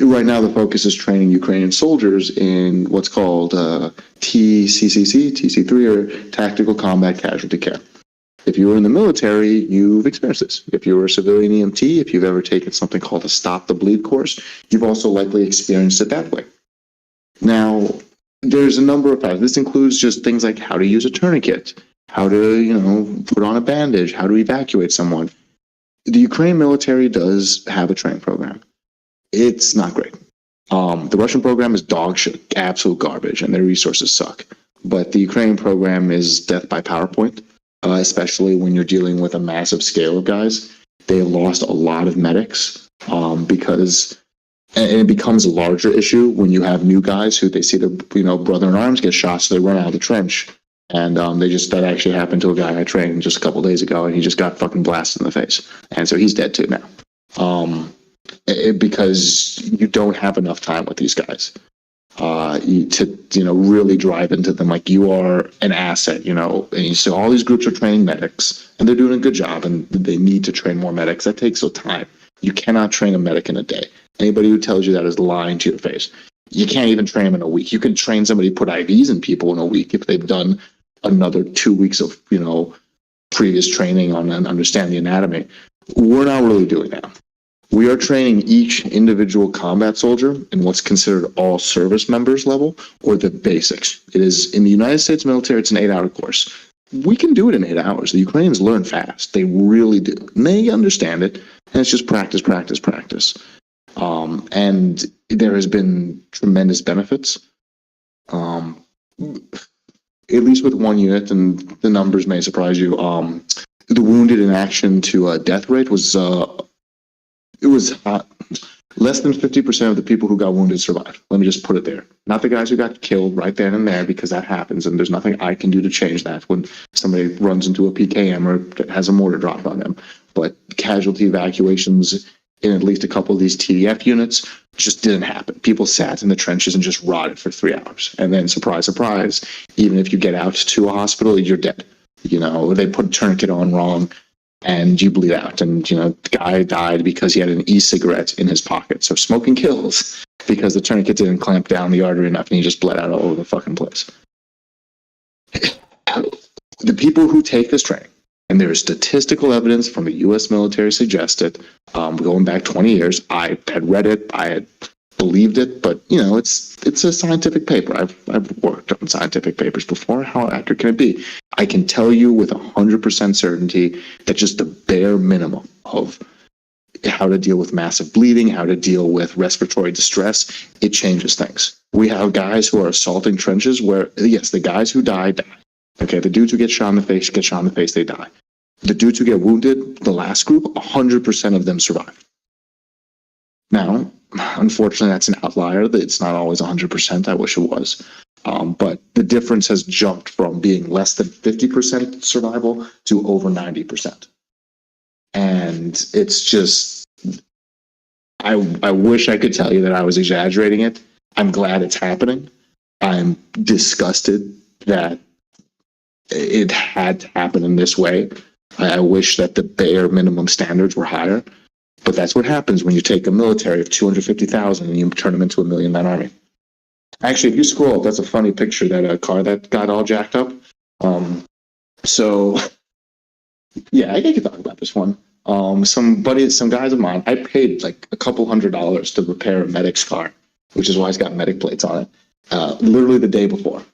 Right now, the focus is training Ukrainian soldiers in what's called TCCC, TC3, or Tactical Combat Casualty Care. If you were in the military, you've experienced this. If you were a civilian EMT, if you've ever taken something called a Stop the Bleed course, you've also likely experienced it that way. Now, there's a number of factors. This includes just things like how to use a tourniquet, how to, put on a bandage, how to evacuate someone. The Ukrainian military does have a training program. It's not great. The Russian program is dog shit, absolute garbage, and their resources suck. But the Ukrainian program is death by PowerPoint, especially when you're dealing with a massive scale of guys. They lost a lot of medics because, and it becomes a larger issue when you have new guys who they see their brother in arms get shot, so they run out of the trench. And that actually happened to a guy I trained just a couple of days ago, and he just got fucking blasted in the face, and so he's dead too now. Because you don't have enough time with these guys to really drive into them like you are an asset. And so all these groups are training medics, and they're doing a good job, and they need to train more medics. That takes some time. You cannot train a medic in a day. Anybody who tells you that is lying to your face. You can't even train them in a week. You can train somebody to put IVs in people in a week if they've done another 2 weeks of previous training on and understand the anatomy. We're not really doing that. We are training each individual combat soldier in what's considered all service members level, or the basics. It is in the United States military, it's an 8-hour course. We can do it in 8 hours. The Ukrainians learn fast. They really do. And they understand it. And it's just practice, practice, practice. And there has been tremendous benefits. At least with one unit, and the numbers may surprise you. The wounded in action to death rate was less than 50% of the people who got wounded survived. Let me just put it there. Not the guys who got killed right then and there, because that happens, and there's nothing I can do to change that when somebody runs into a PKM or has a mortar dropped on them. But casualty evacuations in at least a couple of these TDF units just didn't happen. People sat in the trenches and just rotted for 3 hours. And then, surprise, surprise, even if you get out to a hospital, you're dead. They put a tourniquet on wrong, and you bleed out. And, the guy died because he had an e-cigarette in his pocket. So smoking kills, because the tourniquet didn't clamp down the artery enough, and he just bled out all over the fucking place. The people who take this training, and there is statistical evidence from the U.S. military suggested, going back 20 years, I had read it, I had believed it, but it's a scientific paper. I've worked on scientific papers before. How accurate can it be? I can tell you with 100% certainty that just the bare minimum of how to deal with massive bleeding, how to deal with respiratory distress, it changes things. We have guys who are assaulting trenches where, yes, the guys who die. Okay, the dudes who get shot in the face, they die. The dudes who get wounded, the last group, 100% of them survive. Now, unfortunately, that's an outlier. It's not always 100%. I wish it was. But the difference has jumped from being less than 50% survival to over 90%. And it's just, I wish I could tell you that I was exaggerating it. I'm glad it's happening. I'm disgusted that it had to happen in this way. I wish that the bare minimum standards were higher, but that's what happens when you take a military of 250,000 and you turn them into a 1 million man army. Actually, if you scroll up, that's a funny picture, that a car that got all jacked up. So yeah, I can talk about this one. Some guys of mine, I paid like a couple $100 to repair a medic's car, which is why it's got medic plates on it. Literally the day before,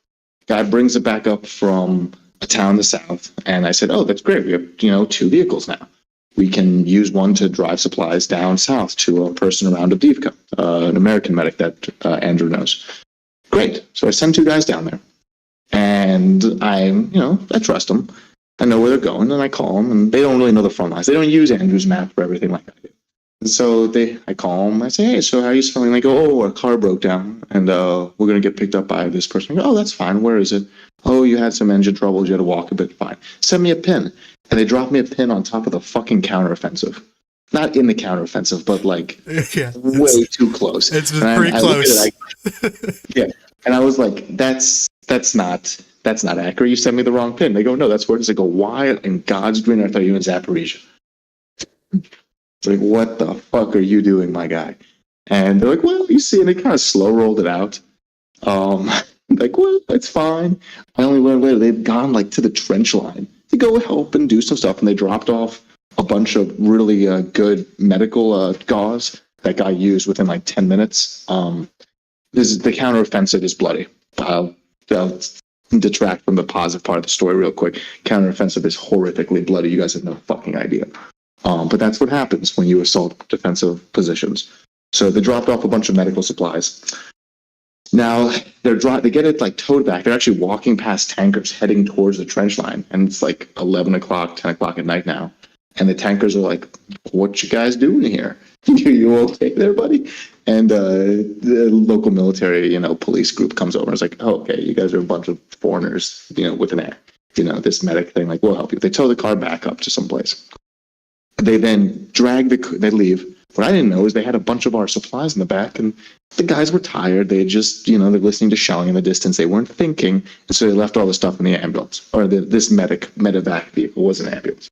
guy brings it back up from a town in the south, and I said, "Oh, that's great. We have 2 vehicles now. We can use one to drive supplies down south to a person around Avdiivka, an American medic that Andrew knows." Great. So I send 2 guys down there, and I trust them. I know where they're going, and I call them, and they don't really know the front lines. They don't use Andrew's map for everything like I do. And so I call them. I say, "Hey, so how are you feeling?" They go, "Oh, our car broke down, and we're going to get picked up by this person." I go, "Oh, that's fine. Where is it?" "Oh, you had some engine troubles. You had to walk a bit." "Fine. Send me a pin." And they drop me a pin on top of the fucking counteroffensive. not in the counteroffensive, but like Yeah, way too close. it's And pretty I look at close. it, yeah, and I was like, that's not accurate. You sent me the wrong pin. They go, no, that's where it is. I go, why in God's green earth are you in Zaporizhia? It's like, what the fuck are you doing, my guy? And they're like, well, you see, and they kind of slow rolled it out. Like, well, it's fine. I only learned later they've gone like to the trench line to go help and do some stuff, and they dropped off a bunch of really good medical gauze that got used within like 10 minutes. This is the counteroffensive is bloody. I'll detract from the positive part of the story real quick. Counteroffensive is horrifically bloody. You guys have no fucking idea. But that's what happens when you assault defensive positions. So they dropped off a bunch of medical supplies. Now they get it like towed back. They're actually walking past tankers heading towards the trench line, and it's like 11 o'clock, 10 o'clock at night now. And the tankers are like, "What you guys doing here? You okay there, buddy?" And the local military, police group comes over and is like, "Oh, okay, you guys are a bunch of foreigners, with this medic thing. Like, we'll help you." They tow the car back up to someplace. They then they leave. What I didn't know is they had a bunch of our supplies in the back, and the guys were tired. They had just, they're listening to shelling in the distance. They weren't thinking, and so they left all the stuff in the ambulance. Or this medevac vehicle was an ambulance.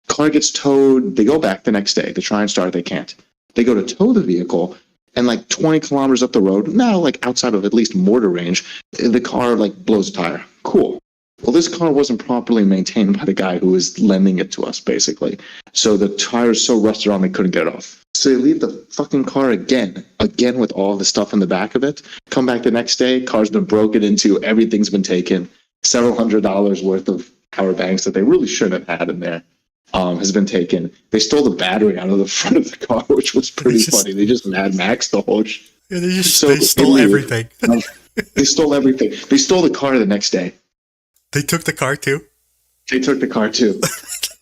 Car gets towed. They go back the next day. They try and start. They can't. They go to tow the vehicle, and like 20 kilometers up the road, now like outside of at least mortar range, the car like blows a tire. Cool. Well, this car wasn't properly maintained by the guy who was lending it to us, basically. So the tire's so rusted on they couldn't get it off. So they leave the fucking car again with all the stuff in the back of it. Come back the next day, car's been broken into, everything's been taken. Several $100s worth of power banks that they really shouldn't have had in there has been taken. They stole the battery out of the front of the car, which was pretty funny. They just Mad Max the whole Yeah, they stole everything. They stole everything. They stole the car the next day. They took the car too? They took the car too.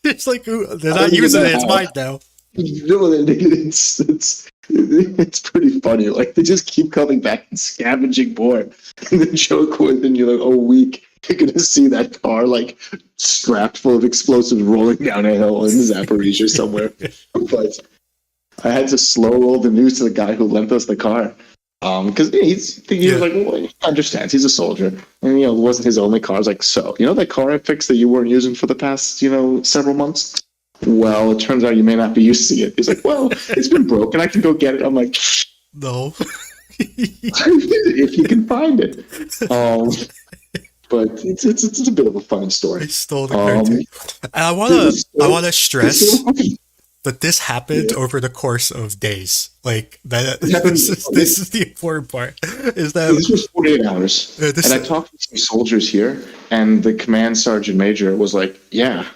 It's like, they're not using it, it's mine now. No, it's pretty funny. Like, they just keep coming back and scavenging more. And the joke within you're like, week, you're going to see that car, like, strapped full of explosives rolling down a hill in Zaporizhia somewhere. But I had to slow roll the news to the guy who lent us the car. Because he was like, well, he understands, he's a soldier. And, it wasn't his only car. I was like, so, that car I fixed that you weren't using for the past, several months? Well, it turns out you may not be using it. He's like, well, it's been broken. I can go get it. I'm like, no. If you can find it. But it's a bit of a fun story. I stole the car too. And I want to stress that this happened over the course of days. Like that. This is the important part. Is that this was 48 hours? And I talked to some soldiers here, and the command sergeant major was like, "Yeah,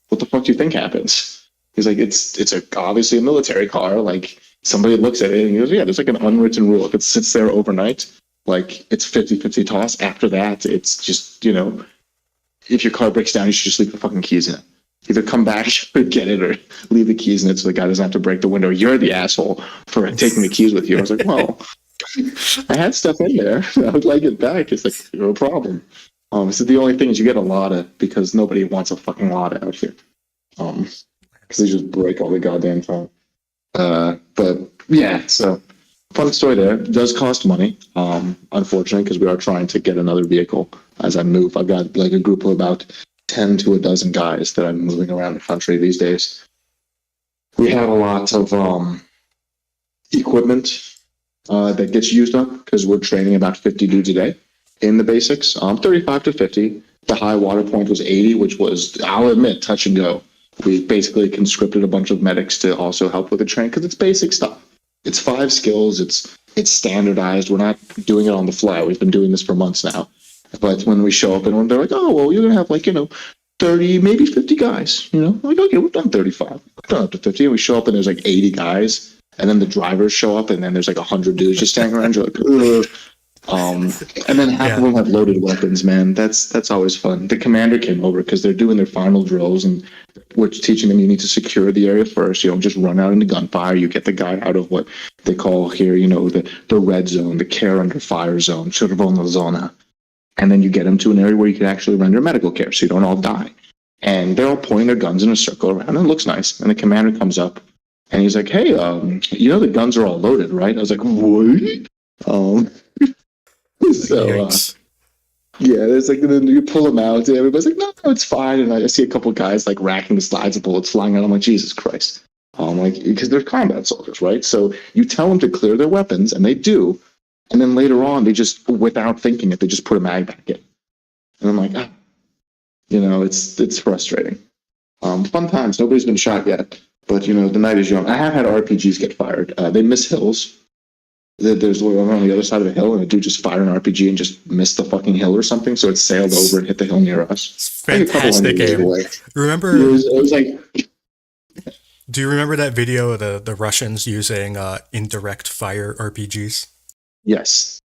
what the fuck do you think happens?" He's like, "It's obviously a military car. Like somebody looks at it and he goes, yeah, there's like an unwritten rule. If it sits there overnight, like it's 50-50 toss. After that, it's just if your car breaks down, you should just leave the fucking keys in it. Either come back and get it or leave the keys in it so the guy doesn't have to break the window. You're the asshole for taking the keys with you." I was like, well, I had stuff in there. I would like it back. It's like, no problem. This is the only thing is you get a Lada because nobody wants a fucking Lada out here. Because they just break all the goddamn time. But yeah, so fun story there. It does cost money, unfortunately, because we are trying to get another vehicle as I move. I've got like a group of about 10 to a dozen guys that I'm moving around the country these days. We have a lot of equipment that gets used up because we're training about 50 dudes a day in the basics. 35 to 50. The high water point was 80, which was, I'll admit, touch and go. We basically conscripted a bunch of medics to also help with the training because it's basic stuff. It's 5 skills. It's standardized. We're not doing it on the fly. We've been doing this for months now. But when we show up and when they're like, oh, well, you're going to have like, 30, maybe 50 guys, like, okay, we've done 35. We've done up to 50. And we show up and there's like 80 guys. And then the drivers show up and then there's like 100 dudes just standing around. You're like, ugh. And then half of them have loaded weapons, man. That's always fun. The commander came over because they're doing their final drills and we're teaching them you need to secure the area first. You don't just run out into gunfire. You get the guy out of what they call here, the red zone, the care under fire zone, czerwona zona. And then you get them to an area where you can actually render medical care so you don't all die. And they're all pointing their guns in a circle around and it looks nice. And the commander comes up And he's like, hey, the guns are all loaded, right? I was like, what? Um, so, yeah, there's like, then you pull them out, and everybody's like, no, it's fine. And I see a couple of guys like racking the slides of bullets flying out. I'm like, Jesus Christ. Like, because they're combat soldiers, right? So you tell them to clear their weapons, and they do. And then later on, they just, without thinking it, they just put a mag back in. And I'm like, it's frustrating. Fun times. Nobody's been shot yet, but the night is young. I have had RPGs get fired. They miss hills. There's one on the other side of a hill, and a dude just fired an RPG and just missed the fucking hill or something, so it sailed over and hit the hill near us. It's fantastic game. Remember? It was like. Do you remember that video of the Russians using indirect fire RPGs? Yes.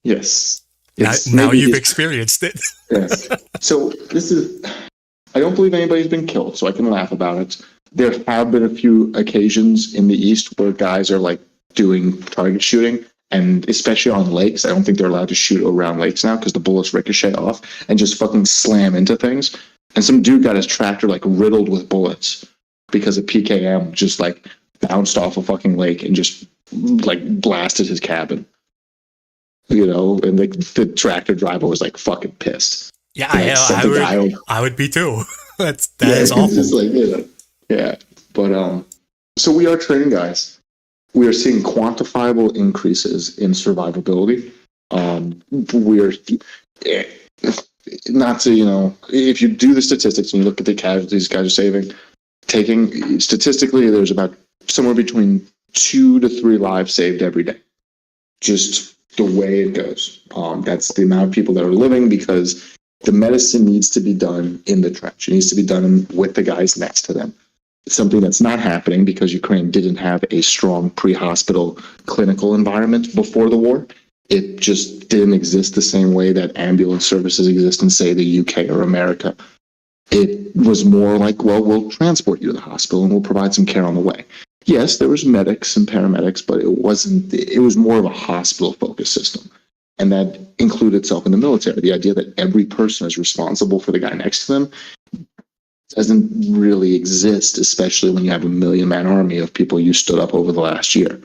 Now you've experienced it. Yes. So I don't believe anybody's been killed, so I can laugh about it. There have been a few occasions in the East where guys are like doing target shooting, and especially on lakes. I don't think they're allowed to shoot around lakes now because the bullets ricochet off and just fucking slam into things. And some dude got his tractor like riddled with bullets because a PKM just like bounced off a fucking lake and just like blasted his cabin. And like the tractor driver was like fucking pissed. Yeah, I would be too. That is awful. Just like, yeah. But so we are training guys. We are seeing quantifiable increases in survivability. We're not to, if you do the statistics and you look at the casualties guys are taking statistically, there's about somewhere between 2 to 3 lives saved every day. Just the way it goes. That's the amount of people that are living, because the medicine needs to be done in the trench. It needs to be done with the guys next to them. Something that's not happening because Ukraine didn't have a strong pre-hospital clinical environment before the war. It just didn't exist the same way that ambulance services exist in, say, the UK or America. It was more like, well, we'll transport you to the hospital and we'll provide some care on the way. Yes, there was medics and paramedics, but it was more of a hospital-focused system. And that included itself in the military. The idea that every person is responsible for the guy next to them doesn't really exist, especially when you have a 1 million-man army of people you stood up over the last year.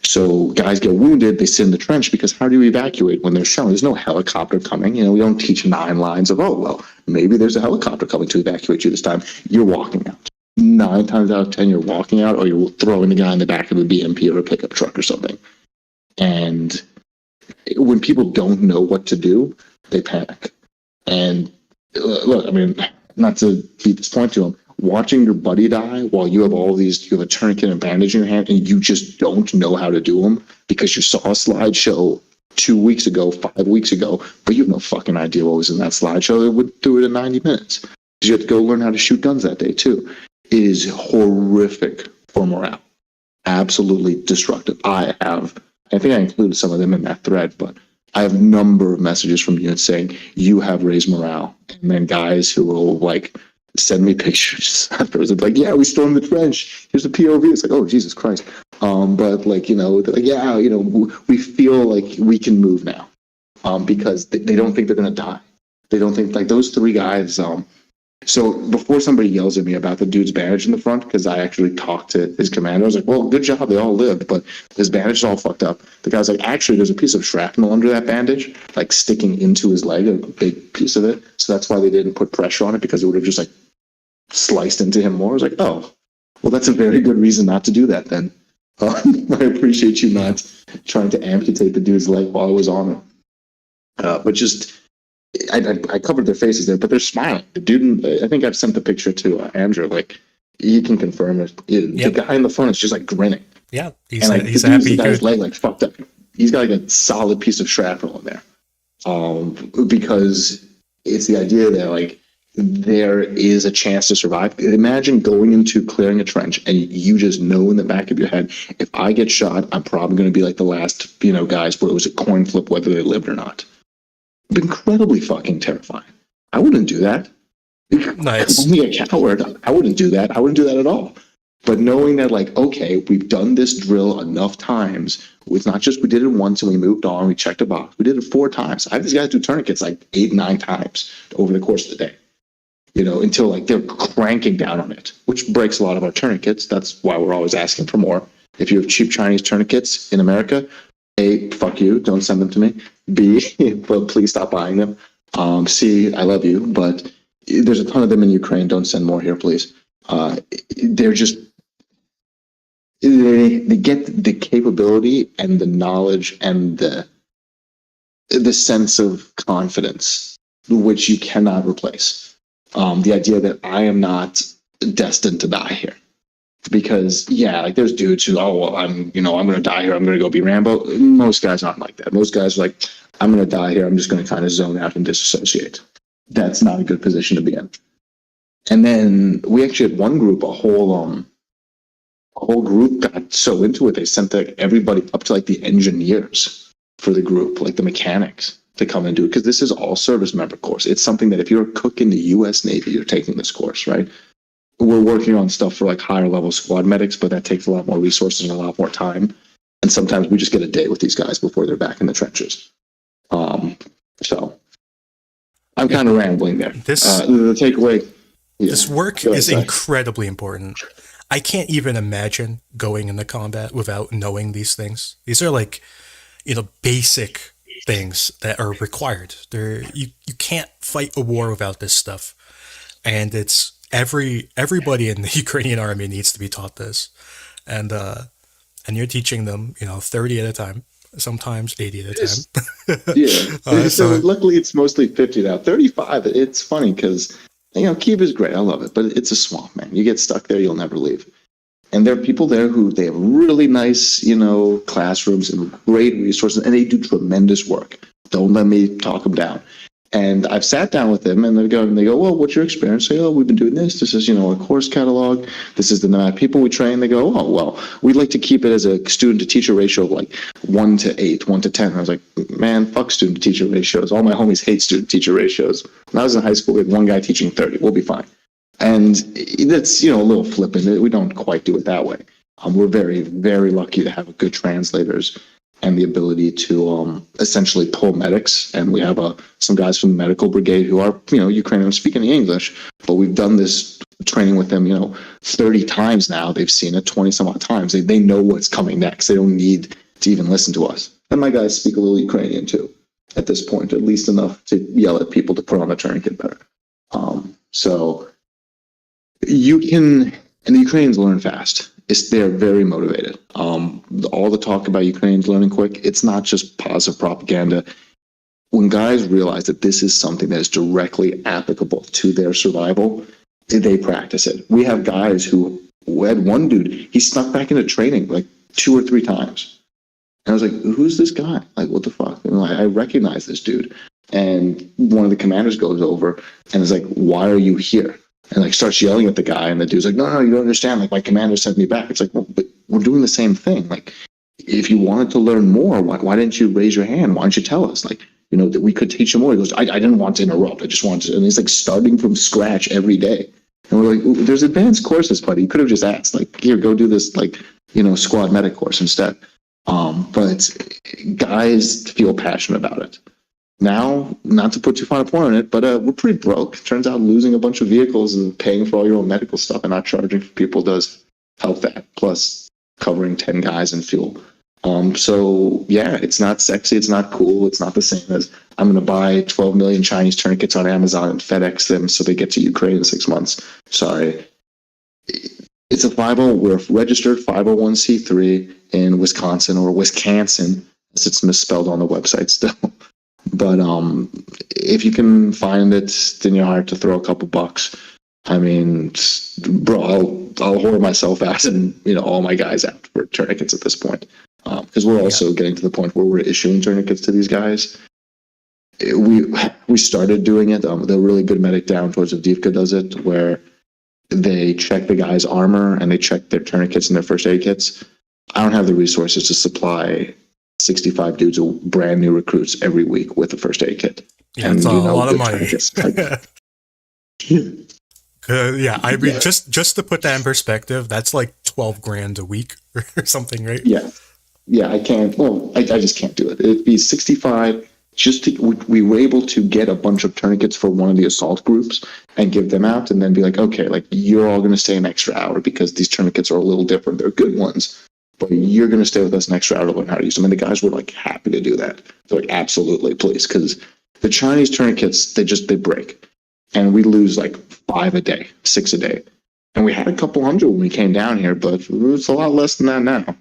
So guys get wounded, they sit in the trench, because how do you evacuate when they're shown? There's no helicopter coming. We don't teach 9 lines of, maybe there's a helicopter coming to evacuate you this time. You're walking out. 9 times out of 10, you're walking out, or you're throwing the guy in the back of a BMP or a pickup truck or something. And when people don't know what to do, they panic. And look, not to beat this point to them, watching your buddy die while you have you have a tourniquet and a bandage in your hand, and you just don't know how to do them because you saw a slideshow 2 weeks ago, 5 weeks ago, but you have no fucking idea what was in that slideshow. They would do it in 90 minutes. You have to go learn how to shoot guns that day too. It is horrific for morale. Absolutely destructive. I think I included some of them in that thread, but I have a number of messages from units saying, you have raised morale. And then guys who will like send me pictures afterwards. It's like, yeah, we stormed the trench. Here's the POV. It's like, oh, Jesus Christ. But like, they're like, yeah, we feel like we can move now. Because they don't think they're going to die. They don't think, like, those 3 guys, so before somebody yells at me about the dude's bandage in the front, because I actually talked to his commander, I was like, well, good job, they all lived, but his bandage is all fucked up. The guy's like, actually, there's a piece of shrapnel under that bandage, like sticking into his leg, a big piece of it. So that's why they didn't put pressure on it, because it would have just like sliced into him more. I was like, oh, well, that's a very good reason not to do that then. I appreciate you not trying to amputate the dude's leg while I was on him. But just... I covered their faces there, but they're smiling. The dude, I think I've sent the picture to Andrew. Like, he can confirm it. The guy in the front is just like grinning. Yeah, he's happy. The guy's leg like fucked up. He's got like a solid piece of shrapnel in there. Because it's the idea that like there is a chance to survive. Imagine going into clearing a trench and you just know in the back of your head, if I get shot, I'm probably going to be like the last guys where it was a coin flip whether they lived or not. Incredibly fucking terrifying. I wouldn't do that. Nice. I'm only a coward. I wouldn't do that. I wouldn't do that at all. But knowing that, like, okay, we've done this drill enough times. It's not just we did it once and we moved on, we checked a box. We did it 4 times. I have these guys do tourniquets like 8, 9 times over the course of the day. until like they're cranking down on it, which breaks a lot of our tourniquets. That's why we're always asking for more. If you have cheap Chinese tourniquets in America, A, fuck you, don't send them to me. B, but please stop buying them. C, I love you, but there's a ton of them in Ukraine. Don't send more here, please. They're just, they get the capability and the knowledge and the sense of confidence, which you cannot replace. The idea that I am not destined to die here. Because like there's dudes who, I'm going to die here. I'm going to go be Rambo. Most guys aren't like that. Most guys are like, I'm going to die here. I'm just going to kind of zone out and disassociate. That's not a good position to be in. And then we actually had one group, a whole group got so into it. They sent everybody up to like the engineers for the group, like the mechanics, to come and do it. Because this is all service member course. It's something that if you're a cook in the U.S. Navy, you're taking this course, right? We're working on stuff for like higher level squad medics, but that takes a lot more resources and a lot more time. And sometimes we just get a day with these guys before they're back in the trenches. So I'm kind of rambling there. The takeaway. This work is incredibly important. I can't even imagine going into combat without knowing these things. These are like, basic things that are required. You can't fight a war without this stuff. And it's everybody in the Ukrainian army needs to be taught this. And you're teaching them, 30 at a time, sometimes 80 at a time. So luckily it's mostly 50 now. 35, it's funny because, Kyiv is great. I love it, but it's a swamp, man. You get stuck there, you'll never leave. And there are people there who they have really nice, classrooms and great resources, and they do tremendous work. Don't let me talk them down. And I've sat down with them, and they go, well, what's your experience? Say, we've been doing this. This is, a course catalog. This is the amount of people we train. They go, well, we'd like to keep it as a student-to-teacher ratio of like 1 to 8, 1 to 10. And I was like, man, fuck student-to-teacher ratios. All my homies hate student-teacher ratios. When I was in high school, we had one guy teaching 30. We'll be fine. And that's, a little flippant. We don't quite do it that way. We're very, very lucky to have good translators and the ability to essentially pull medics. And we have some guys from the medical brigade who are, Ukrainian speaking English, but we've done this training with them, 30 times now. They've seen it 20 some odd times. They know what's coming next. They don't need to even listen to us. And my guys speak a little Ukrainian too, at this point, at least enough to yell at people to put on a tourniquet better. So you can, and the Ukrainians learn fast. They're very motivated. All the talk about Ukrainians learning quick, it's not just positive propaganda. When guys realize that this is something that is directly applicable to their survival, they practice it. We have guys who had one dude, he snuck back into training like 2 or 3 times. And I was like, who's this guy? Like, what the fuck? And I recognize this dude. And one of the commanders goes over and is like, why are you here? And like starts yelling at the guy, and the dude's like, no, you don't understand. Like, my commander sent me back. It's like, well, but we're doing the same thing. Like, if you wanted to learn more, why didn't you raise your hand? Why didn't you tell us? Like, that we could teach you more. He goes, I didn't want to interrupt. I just wanted to. And he's like starting from scratch every day. And we're like, there's advanced courses, buddy. You could have just asked, like, here, go do this, like, squad medic course instead. But guys feel passionate about it. Now, not to put too fine a point on it, but we're pretty broke. Turns out losing a bunch of vehicles and paying for all your own medical stuff and not charging for people does help that, plus covering 10 guys in fuel. So, yeah, it's not sexy. It's not cool. It's not the same as I'm going to buy 12 million Chinese tourniquets on Amazon and FedEx them so they get to Ukraine in 6 months. Sorry. It's a we're registered 501c3 in Wisconsin, or Wisconsin, as it's misspelled on the website still. But if you can find it in your heart to throw a couple bucks, I mean, bro, I'll whore myself out and all my guys out for tourniquets at this point, because we're also getting to the point where we're issuing tourniquets to these guys. We started doing it. The really good medic down towards Avdiivka does it, where they check the guy's armor and they check their tourniquets and their first aid kits. I don't have the resources to supply 65 dudes, brand new recruits every week with a first aid kit. Yeah, it's a lot of money. I mean, just to put that in perspective, that's like 12 grand a week or something, right? Yeah, I can't. Well, I just can't do it. It'd be 65 we were able to get a bunch of tourniquets for one of the assault groups and give them out, and then be like, okay, like you're all going to stay an extra hour because these tourniquets are a little different. They're good ones, but you're going to stay with us an extra hour to learn how to use them. And the guys were like happy to do that. They're like, absolutely, please, because the Chinese tourniquets they break, and we lose like 5 a day, 6 a day, and we had a couple hundred when we came down here, but it's a lot less than that now.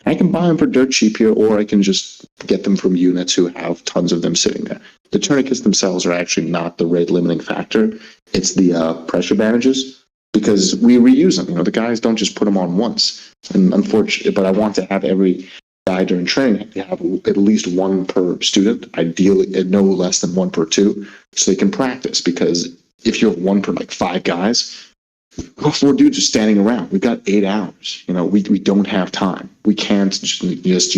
I can buy them for dirt cheap here, or I can just get them from units who have tons of them sitting there. The tourniquets themselves are actually not the rate limiting factor. It's the pressure bandages, because we reuse them. The guys don't just put them on once. And unfortunately, but I want to have every guy during training have at least one per student, ideally no less than one per two, so they can practice. Because if you have one per like 5 guys, 4 dudes are standing around. We've got 8 hours. We don't have time. We can't just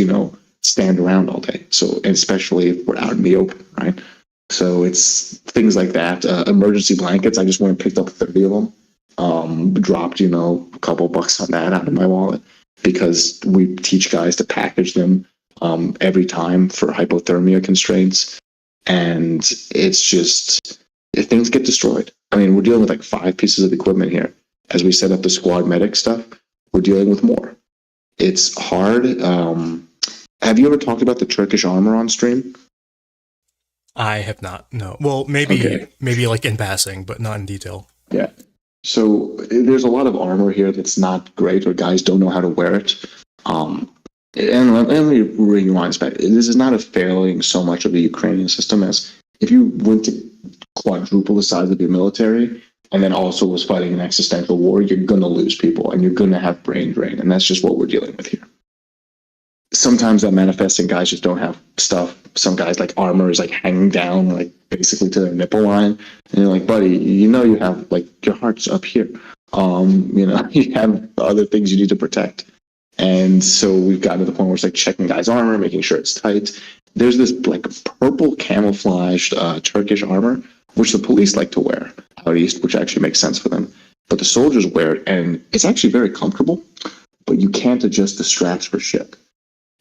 stand around all day. So, and especially if we're out in the open, right? So it's things like that. Emergency blankets. I just went and picked up 30 of them. Dropped a couple bucks on that out of my wallet, because we teach guys to package them every time for hypothermia constraints, and it's just things get destroyed. I mean, we're dealing with like 5 pieces of equipment here. As we set up the squad medic stuff, we're dealing with more. It's hard. Have you ever talked about the Turkish armor on stream? I have not. No. Well, maybe like in passing, but not in detail. Yeah. So there's a lot of armor here that's not great, or guys don't know how to wear it. And let me rewind back. This is not a failing so much of the Ukrainian system as if you went to quadruple the size of your military and then also was fighting an existential war, you're going to lose people and you're going to have brain drain. And that's just what we're dealing with here. Sometimes that manifests in guys just don't have stuff. Some guys, like, armor is like hanging down, like basically to their nipple line. And you're like, buddy, you have like your heart's up here. You have other things you need to protect. And so we've gotten to the point where it's like checking guys' armor, making sure it's tight. There's this like purple camouflaged Turkish armor, which the police like to wear out east, which actually makes sense for them. But the soldiers wear it, and it's actually very comfortable, but you can't adjust the straps for shit.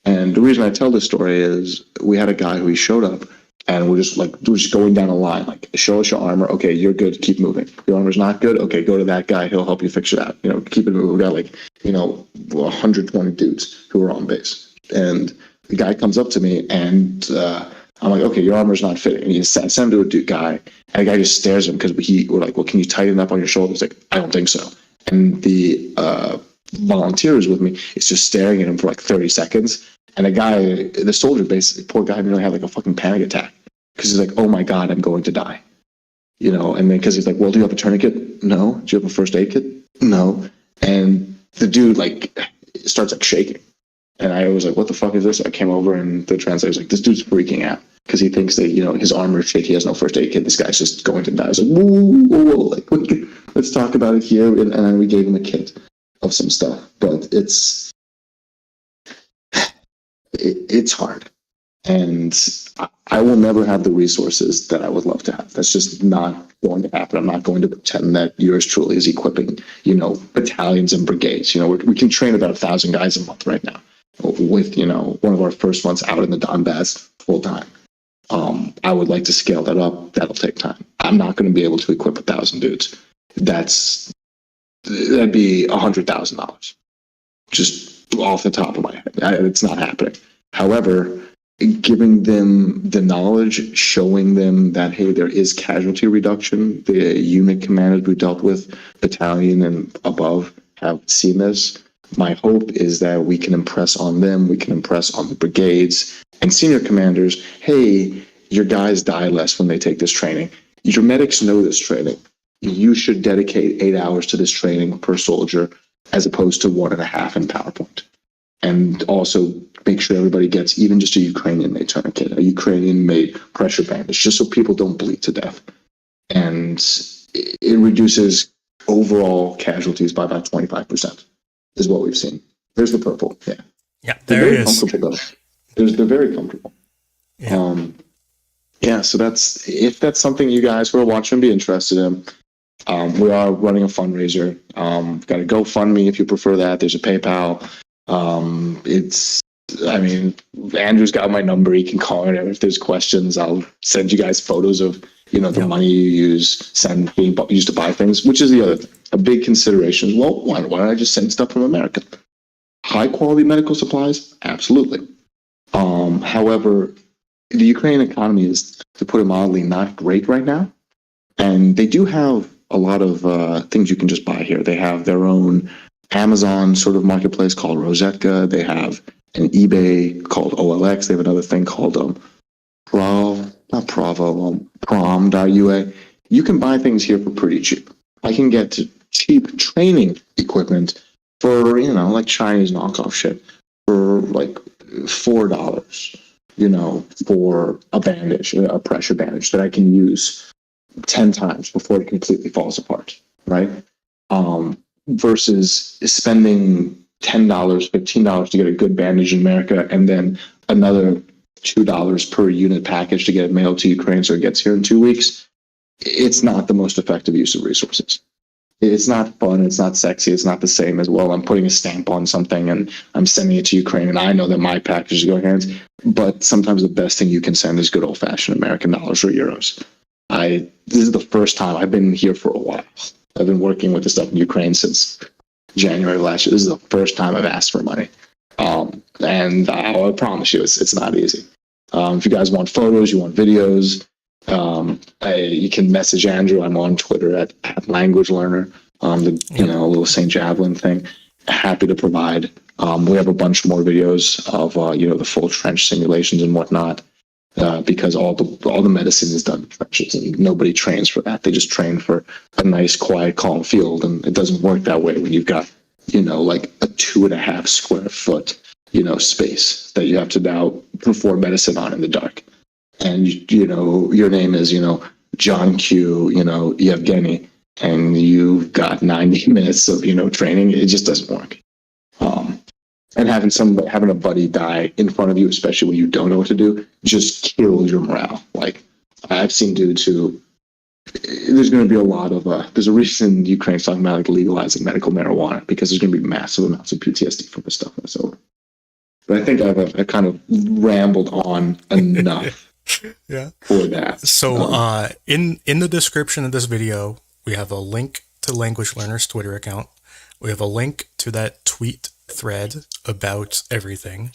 And the reason I tell this story is we had a guy who he showed up, and we're just going down a line, like, show us your armor. Okay, you're good. Keep moving. Your armor's not good. Okay, go to that guy. He'll help you fix it out. Keep it moving. We got 120 dudes who are on base. And the guy comes up to me, and I'm like, okay, your armor's not fitting. And he sends him to a dude guy, and the guy just stares at him, because we're like, well, can you tighten up on your shoulders? Like, I don't think so. And the volunteer who's with me is just staring at him for like 30 seconds. And the soldier, basically, poor guy, nearly had like a fucking panic attack, because he's like, oh my God, I'm going to die. And then because he's like, well, do you have a tourniquet? No. Do you have a first aid kit? No. And the dude starts shaking. And I was like, what the fuck is this? I came over, and the translator was like, this dude's freaking out, because he thinks that, his armor is shaky, he has no first aid kit. This guy's just going to die. I was like, whoa, let's talk about it here. And then we gave him a kit of some stuff. But it's hard. And I will never have the resources that I would love to have. That's just not going to happen. I'm not going to pretend that yours truly is equipping, battalions and brigades. We can train about 1,000 guys a month right now with, one of our first months out in the Donbass full time. I would like to scale that up. That'll take time. I'm not going to be able to equip 1,000 dudes. That'd be $100,000. Just off the top of my head. It's not happening. However, giving them the knowledge, showing them that, hey, there is casualty reduction. The unit commanders we dealt with, battalion and above, have seen this. My hope is that we can impress on them, we can impress on the brigades and senior commanders, hey, your guys die less when they take this training. Your medics know this training. You should dedicate 8 hours to this training per soldier, as opposed to 1.5 in PowerPoint. And also make sure everybody gets even just a Ukrainian-made tourniquet, a Ukrainian-made pressure bandage, just so people don't bleed to death. And it reduces overall casualties by about 25%, is what we've seen. There's the purple, yeah. Yeah, there it is. They're very comfortable. Yeah. So if that's something you guys who are watching be interested in, we are running a fundraiser. Got a GoFundMe if you prefer that. There's a PayPal. It's I mean, Andrew's got my number. He can call me if there's questions. I'll send you guys photos of, the money you being used to buy things, which is the other thing. A big consideration is, well, why don't I just send stuff from America? High quality medical supplies? Absolutely. However, the Ukrainian economy is, to put it mildly, not great right now. And they do have a lot of things you can just buy here. They have their own Amazon sort of marketplace called Rosetka. They have an eBay called OLX. They have another thing called Prom.ua. You can buy things here for pretty cheap. I can get cheap training equipment for, like Chinese knockoff shit for like $4, for a bandage, a pressure bandage that I can use 10 times before it completely falls apart, right? Versus spending $10, $15 to get a good bandage in America, and then another $2 per unit package to get it mailed to Ukraine so it gets here in 2 weeks. It's not the most effective use of resources. It's not fun. It's not sexy. It's not the same as, well, I'm putting a stamp on something and I'm sending it to Ukraine and I know that my package is going hands. But sometimes the best thing you can send is good old fashioned American dollars or euros. This is the first time. I've been here for a while. I've been working with this stuff in Ukraine since January of last year. This is the first time I've asked for money. And I promise you, it's not easy. If you guys want photos, you want videos, you can message Andrew. I'm on Twitter at Language Learner. Little St. Javelin thing. Happy to provide. We have a bunch more videos of the full trench simulations and whatnot. Because all the medicine is done in trenches and nobody trains for that. They just train for a nice, quiet, calm field, and it doesn't work that way when you've got, like a 2.5 square foot, space that you have to now perform medicine on in the dark. And your name is, John Q, Yevgeny, and you've got 90 minutes of, training. It just doesn't work. And having a buddy die in front of you, especially when you don't know what to do, just kills your morale. Like, I've seen dudes who, there's going to be a lot of, there's a reason Ukraine's talking about like legalizing medical marijuana, because there's going to be massive amounts of PTSD from this stuff. So, but I think I've kind of rambled on enough for that. So in the description of this video, we have a link to Language Learner's Twitter account. We have a link to that tweet thread about everything,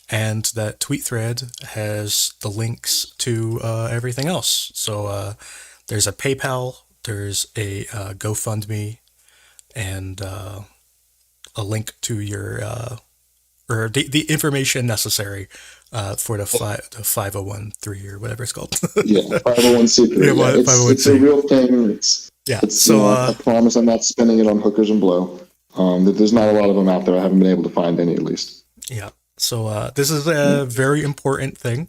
and that tweet thread has the links to everything else. So there's a PayPal, there's a GoFundMe, and a link to your or the information necessary for the 501(c)(3) or whatever it's called. 501(c)(3). It's a real thing. I promise I'm not spending it on hookers and blow. There's not a lot of them out there. I haven't been able to find any, at least. Yeah. So this is a very important thing,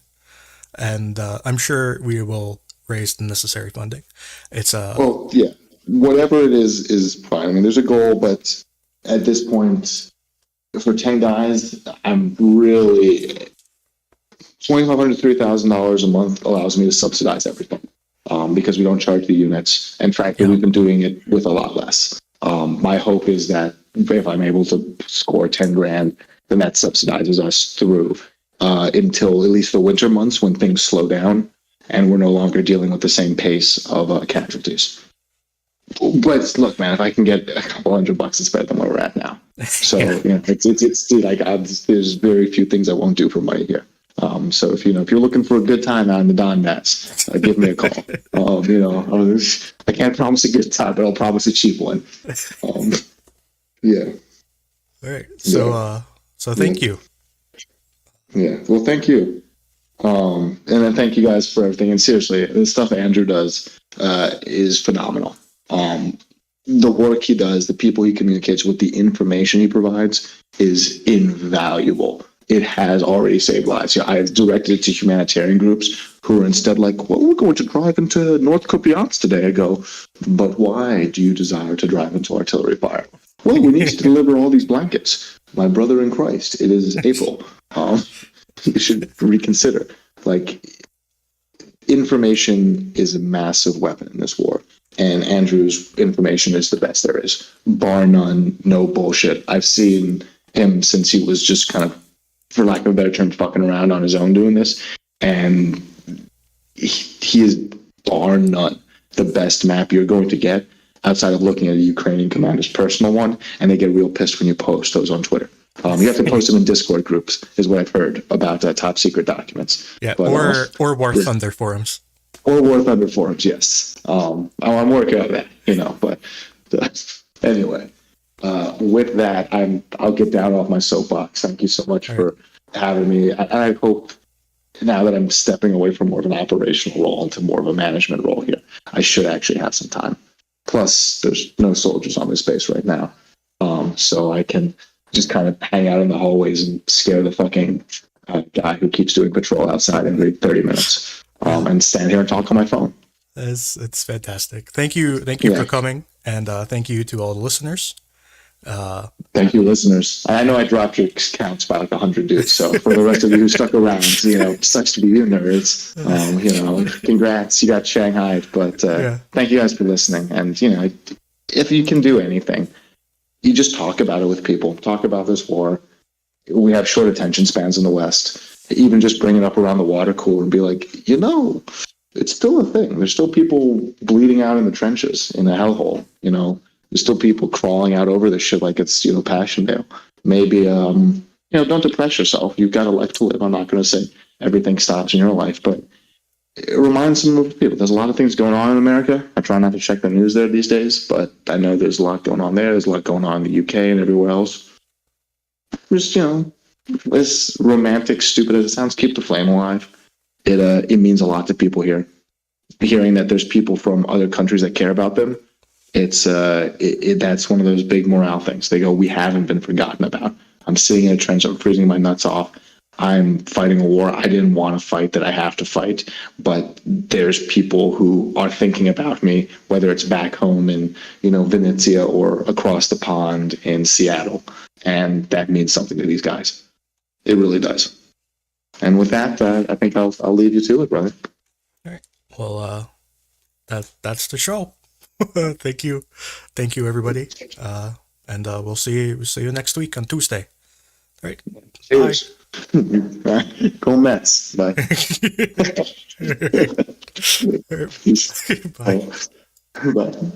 and I'm sure we will raise the necessary funding. It's whatever it is fine. I mean, there's a goal, but at this point, for 10 guys, I'm really $2,500 to $3,000 a month allows me to subsidize everything, because we don't charge the units, and frankly, we've been doing it with a lot less. My hope is that if I'm able to score 10 grand, then that subsidizes us through until at least the winter months when things slow down and we're no longer dealing with the same pace of casualties. But look, man, if I can get a couple $100, it's better than where we're at now. So there's very few things I won't do for money here. So if you're looking for a good time out in the Donbass, give me a call. I can't promise a good time, but I'll promise a cheap one. All right. So thank you. Yeah. Well, thank you. And then thank you guys for everything. And seriously, the stuff Andrew does is phenomenal. The work he does, the people he communicates with, the information he provides is invaluable. It has already saved lives. I've directed it to humanitarian groups who are instead like, well, we're going to drive into North Kupiansk today. I go, but why do you desire to drive into artillery fire? Well, we need to deliver all these blankets. My brother in Christ, it is April. You should reconsider. Information is a massive weapon in this war. And Andrew's information is the best there is. Bar none, no bullshit. I've seen him since he was just kind of for lack of a better term, fucking around on his own doing this. And he is bar none the best map you're going to get outside of looking at a Ukrainian commander's personal one, and they get real pissed when you post those on Twitter. You have to post them in Discord groups, is what I've heard about top secret documents. Yeah, but, or War Thunder forums. Or War Thunder forums, yes. I'm working on that, But anyway, with that, I'll get down off my soapbox. Thank you so much for having me. I hope now that I'm stepping away from more of an operational role into more of a management role here, I should actually have some time. Plus, there's no soldiers on this base right now, so I can just kind of hang out in the hallways and scare the fucking guy who keeps doing patrol outside every 30 minutes, and stand here and talk on my phone. It's fantastic. Thank you for coming, and thank you to all the listeners. Thank you, listeners. I know I dropped your counts by like 100 dudes, so for the rest of you who stuck around, sucks to be you nerds. Congrats, you got Shanghai, but thank you guys for listening. And if you can do anything, you just talk about it with people. Talk about this war. We have short attention spans in the West. Even just bring it up around the water cooler and be like, it's still a thing. There's still people bleeding out in the trenches in a hellhole. There's still people crawling out over this shit like it's, Passchendaele. Maybe, don't depress yourself. You've got a life to live. I'm not going to say everything stops in your life, but it reminds some of the people. There's a lot of things going on in America. I try not to check the news there these days, but I know there's a lot going on there. There's a lot going on in the UK and everywhere else. Just, as romantic, stupid as it sounds, keep the flame alive. It means a lot to people here. Hearing that there's people from other countries that care about them, that's one of those big morale things. They go, we haven't been forgotten about. I'm sitting in a trench, I'm freezing my nuts off. I'm fighting a war I didn't want to fight, that I have to fight, but there's people who are thinking about me, whether it's back home in, Venezia or across the pond in Seattle. And that means something to these guys. It really does. And with that, I think I'll leave you to it, brother. All right. Well, that's the show. Thank you, everybody. And we'll see you next week on Tuesday. All right. Cheers. Go Mets. Bye. Bye. Bye.